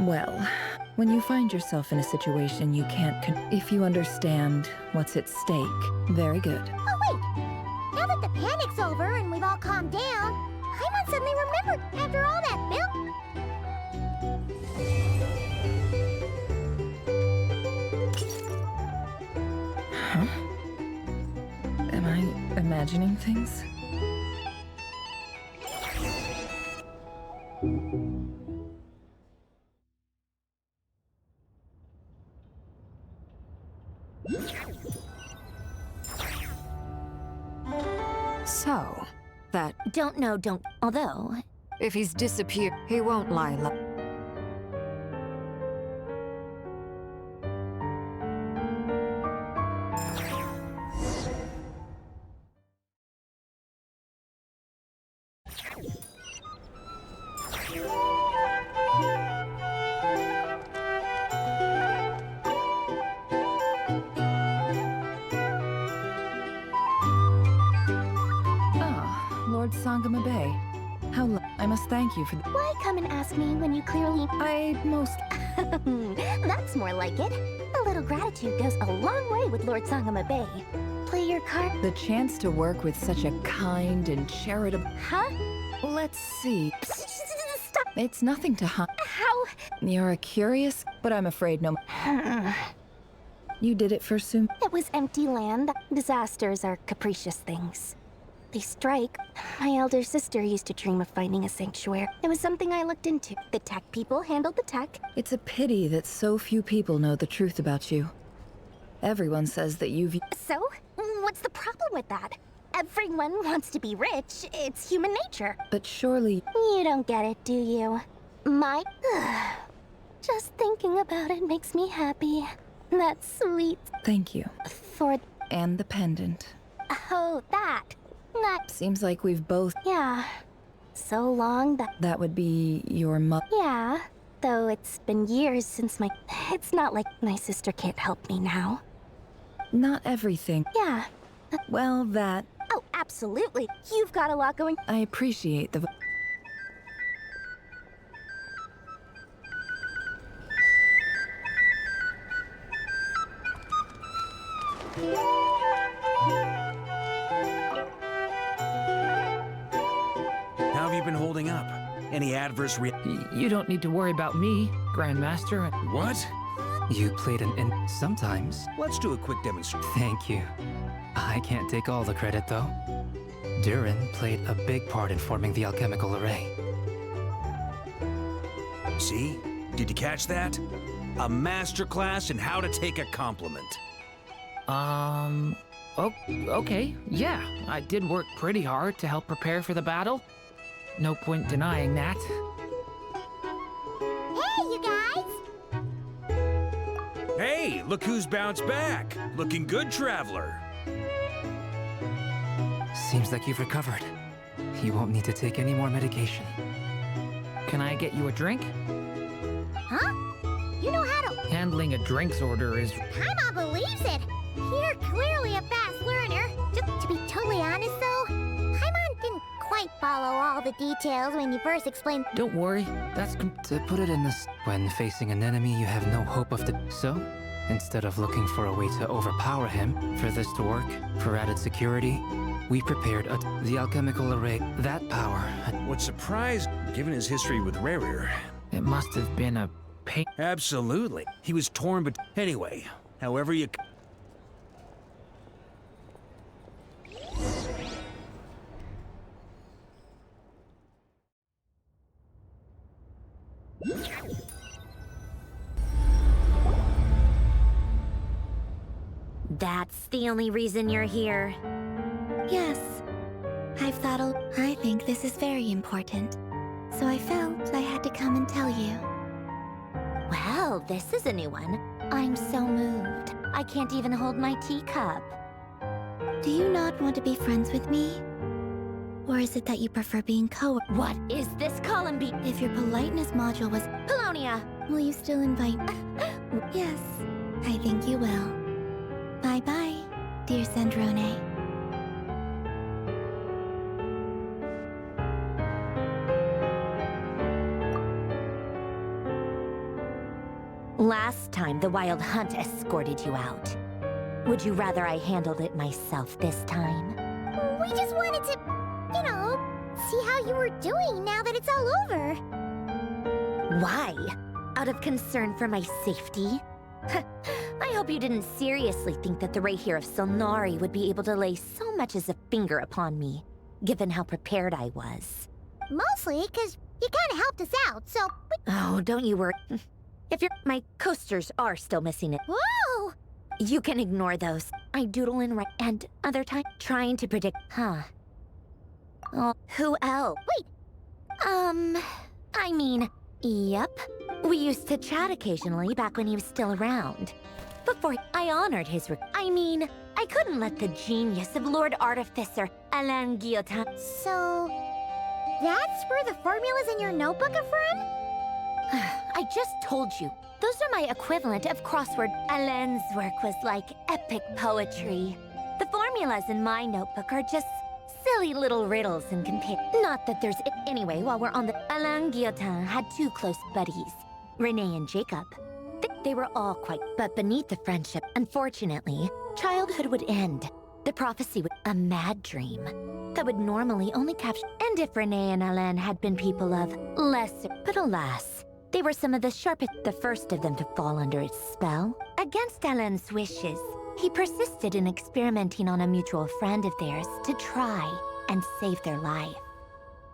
Well, when you find yourself in a situation you can't if you understand what's at stake, very good.
Oh, wait! Now that the panic's over and we've all calmed down, Paimon suddenly remembered after all that milk.
Huh? Am I imagining things?
So, that...
Don't. Although...
If he's disappeared, he won't lie.
Lord Sangama Bay. How I must thank you for
Why come and ask me when you clearly... That's more like it. A little gratitude goes a long way with Lord Sangama Bay. Play your card...
The chance to work with such a kind and charitable...
Huh?
Let's see.
Stop!
It's nothing to
How?
You're a curious, but I'm afraid no... You did it for Sum...
It was empty land. Disasters are capricious things. They strike. My elder sister used to dream of finding a sanctuary. It was something I looked into. The tech people handled the tech.
It's a pity that so few people know the truth about you. Everyone says that you've...
So? What's the problem with that? Everyone wants to be rich. It's human nature.
But surely...
You don't get it, do you? Just thinking about it makes me happy. That's sweet.
Thank you.
For...
And the pendant.
Oh, that. That...
Seems like we've both...
Yeah. So long that...
That would be your mother.
Yeah. Though it's been years since my... It's not like my sister can't help me now.
Not everything.
Yeah.
Well, that...
Oh, absolutely. You've got a lot going...
I appreciate the...
How have you been holding up? Any adverse
You don't need to worry about me, Grandmaster.
What?
You played sometimes.
Let's do a quick demonstration.
Thank you. I can't take all the credit, though. Durin played a big part in forming the alchemical array.
See? Did you catch that? A masterclass in how to take a compliment.
Okay, yeah. I did work pretty hard to help prepare for the battle. No point denying that.
Hey, you guys!
Hey, look who's bounced back. Looking good, traveler.
Seems like you've recovered. You won't need to take any more medication. Can I get you a drink?
Huh? You know how to...
Handling a drinks order is...
Paimon believes it! You're clearly a fast learner. Just to be totally honest, though, Paimon didn't quite follow all the details when you first explained...
Don't worry, that's... To put it in this... When facing an enemy you have no hope of the... So, instead of looking for a way to overpower him, for this to work, for added security, we prepared the alchemical array. That power...
What surprised... given his history with Rerir.
It must have been a pain.
Absolutely. He was torn, but anyway, however you...
That's the only reason you're here.
Yes. I think this is very important. So I felt I had to come and tell you.
Well, this is a new one. I'm so moved. I can't even hold my teacup.
Do you not want to be friends with me? Or is it that you prefer being
What is this column be?
If your politeness module was
Polonia!
Will you still invite? Yes, I think you will. Bye-bye, dear Sandrone.
Last time, the Wild Hunt escorted you out. Would you rather I handled it myself this time?
We just wanted to, see how you were doing now that it's all over.
Why? Out of concern for my safety? I hope you didn't seriously think that the Rayhir of Silnari would be able to lay so much as a finger upon me, given how prepared I was.
Mostly because you kind of helped us out, so...
Oh, don't you worry. My coasters are still missing it.
Whoa!
You can ignore those. I doodle and write, and other time trying to predict, Oh, who else?
Wait!
Yep. We used to chat occasionally back when he was still around. Before I honored his I couldn't let the genius of Lord Artificer, Alain Guillotin.
So... that's where the formulas in your notebook are from?
I just told you. Those are my equivalent of crossword. Alain's work was like epic poetry. The formulas in my notebook are just silly little riddles and compare. Not that there's... Anyway, while we're on the... Alain Guillotin had two close buddies, Renee and Jacob. They were all quite... But beneath the friendship, unfortunately, childhood would end. The prophecy was a mad dream that would normally only capture... And if Renee and Alain had been people of lesser... But alas, they were some of the sharpest, the first of them to fall under its spell. Against Alain's wishes, he persisted in experimenting on a mutual friend of theirs to try and save their life.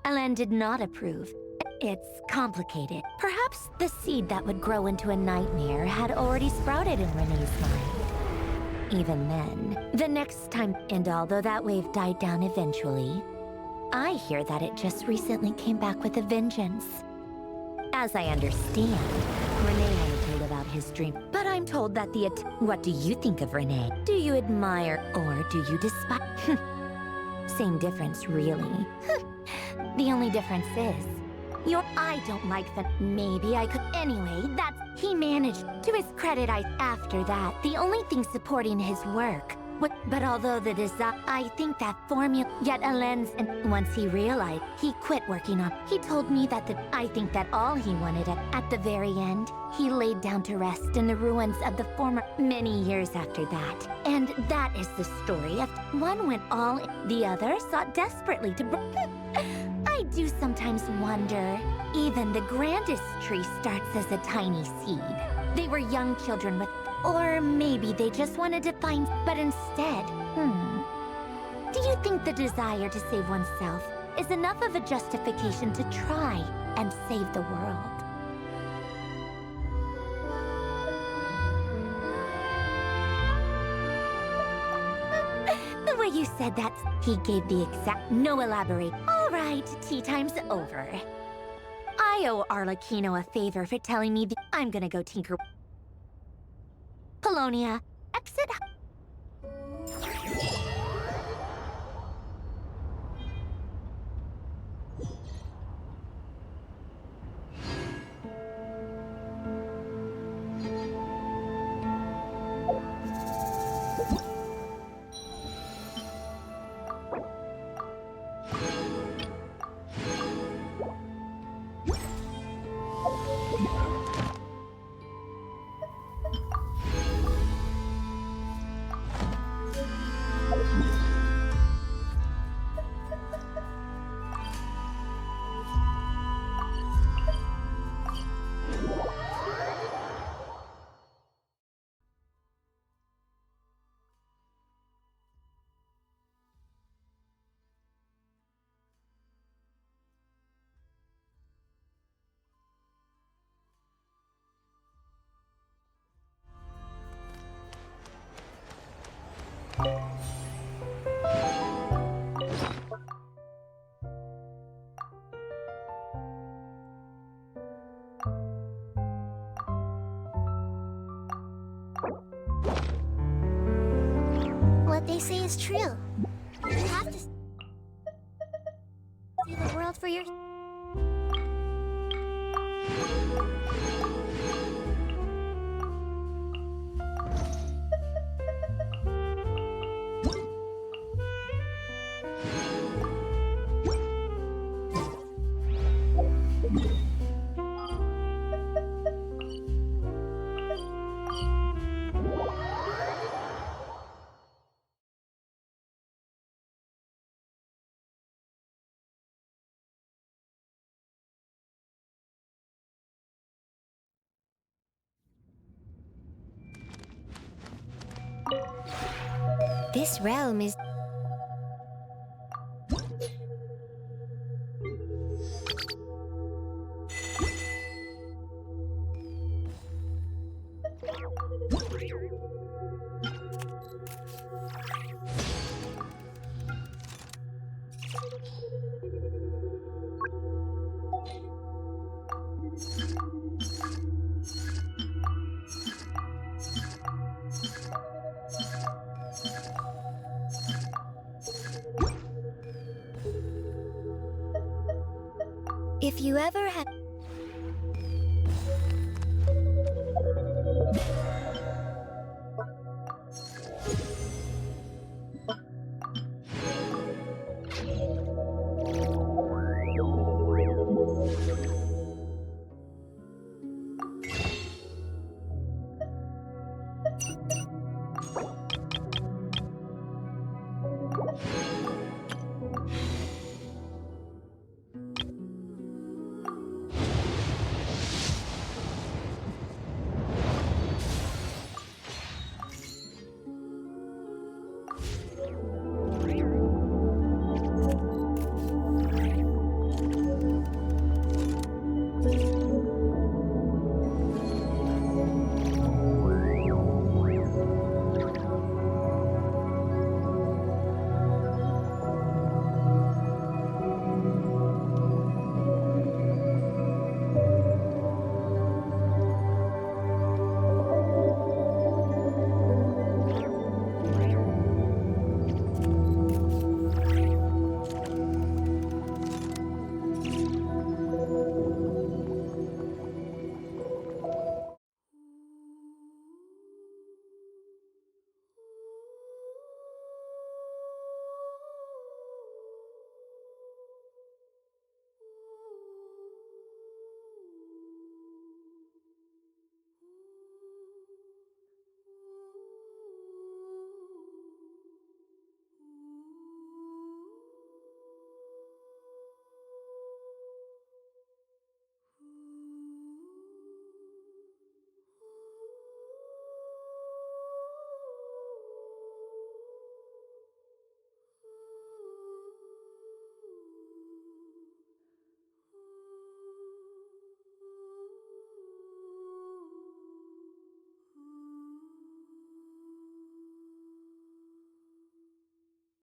Alain did not approve. It's complicated. Perhaps the seed that would grow into a nightmare had already sprouted in Renee's mind. Even then, the next time, and although that wave died down eventually, I hear that it just recently came back with a vengeance. As I understand, Renee had told about his dream, but I'm told that What do you think of Renee? Do you admire or do you despise? Same difference, really. The only difference is, I don't like that. Maybe I could. Anyway, he managed. To his credit, after that, the only thing supporting his work. But although I think that formula, yet Alain's, and once he realized, he quit working on. He told me that I think that all he wanted at the very end, he laid down to rest in the ruins of the former many years after that. And that is the story of one went all, the other sought desperately to I do sometimes wonder, even the grandest tree starts as a tiny seed. They were young children with, or maybe they just wanted to find, but instead, do you think the desire to save oneself is enough of a justification to try and save the world? The way you said that, he gave the exact, no elaborate. All right, tea time's over. I owe Arlecchino a favor for telling me I'm gonna go tinker. Polonia, exit.
what they say is true. You have to see the world for your... This realm is... If you ever had...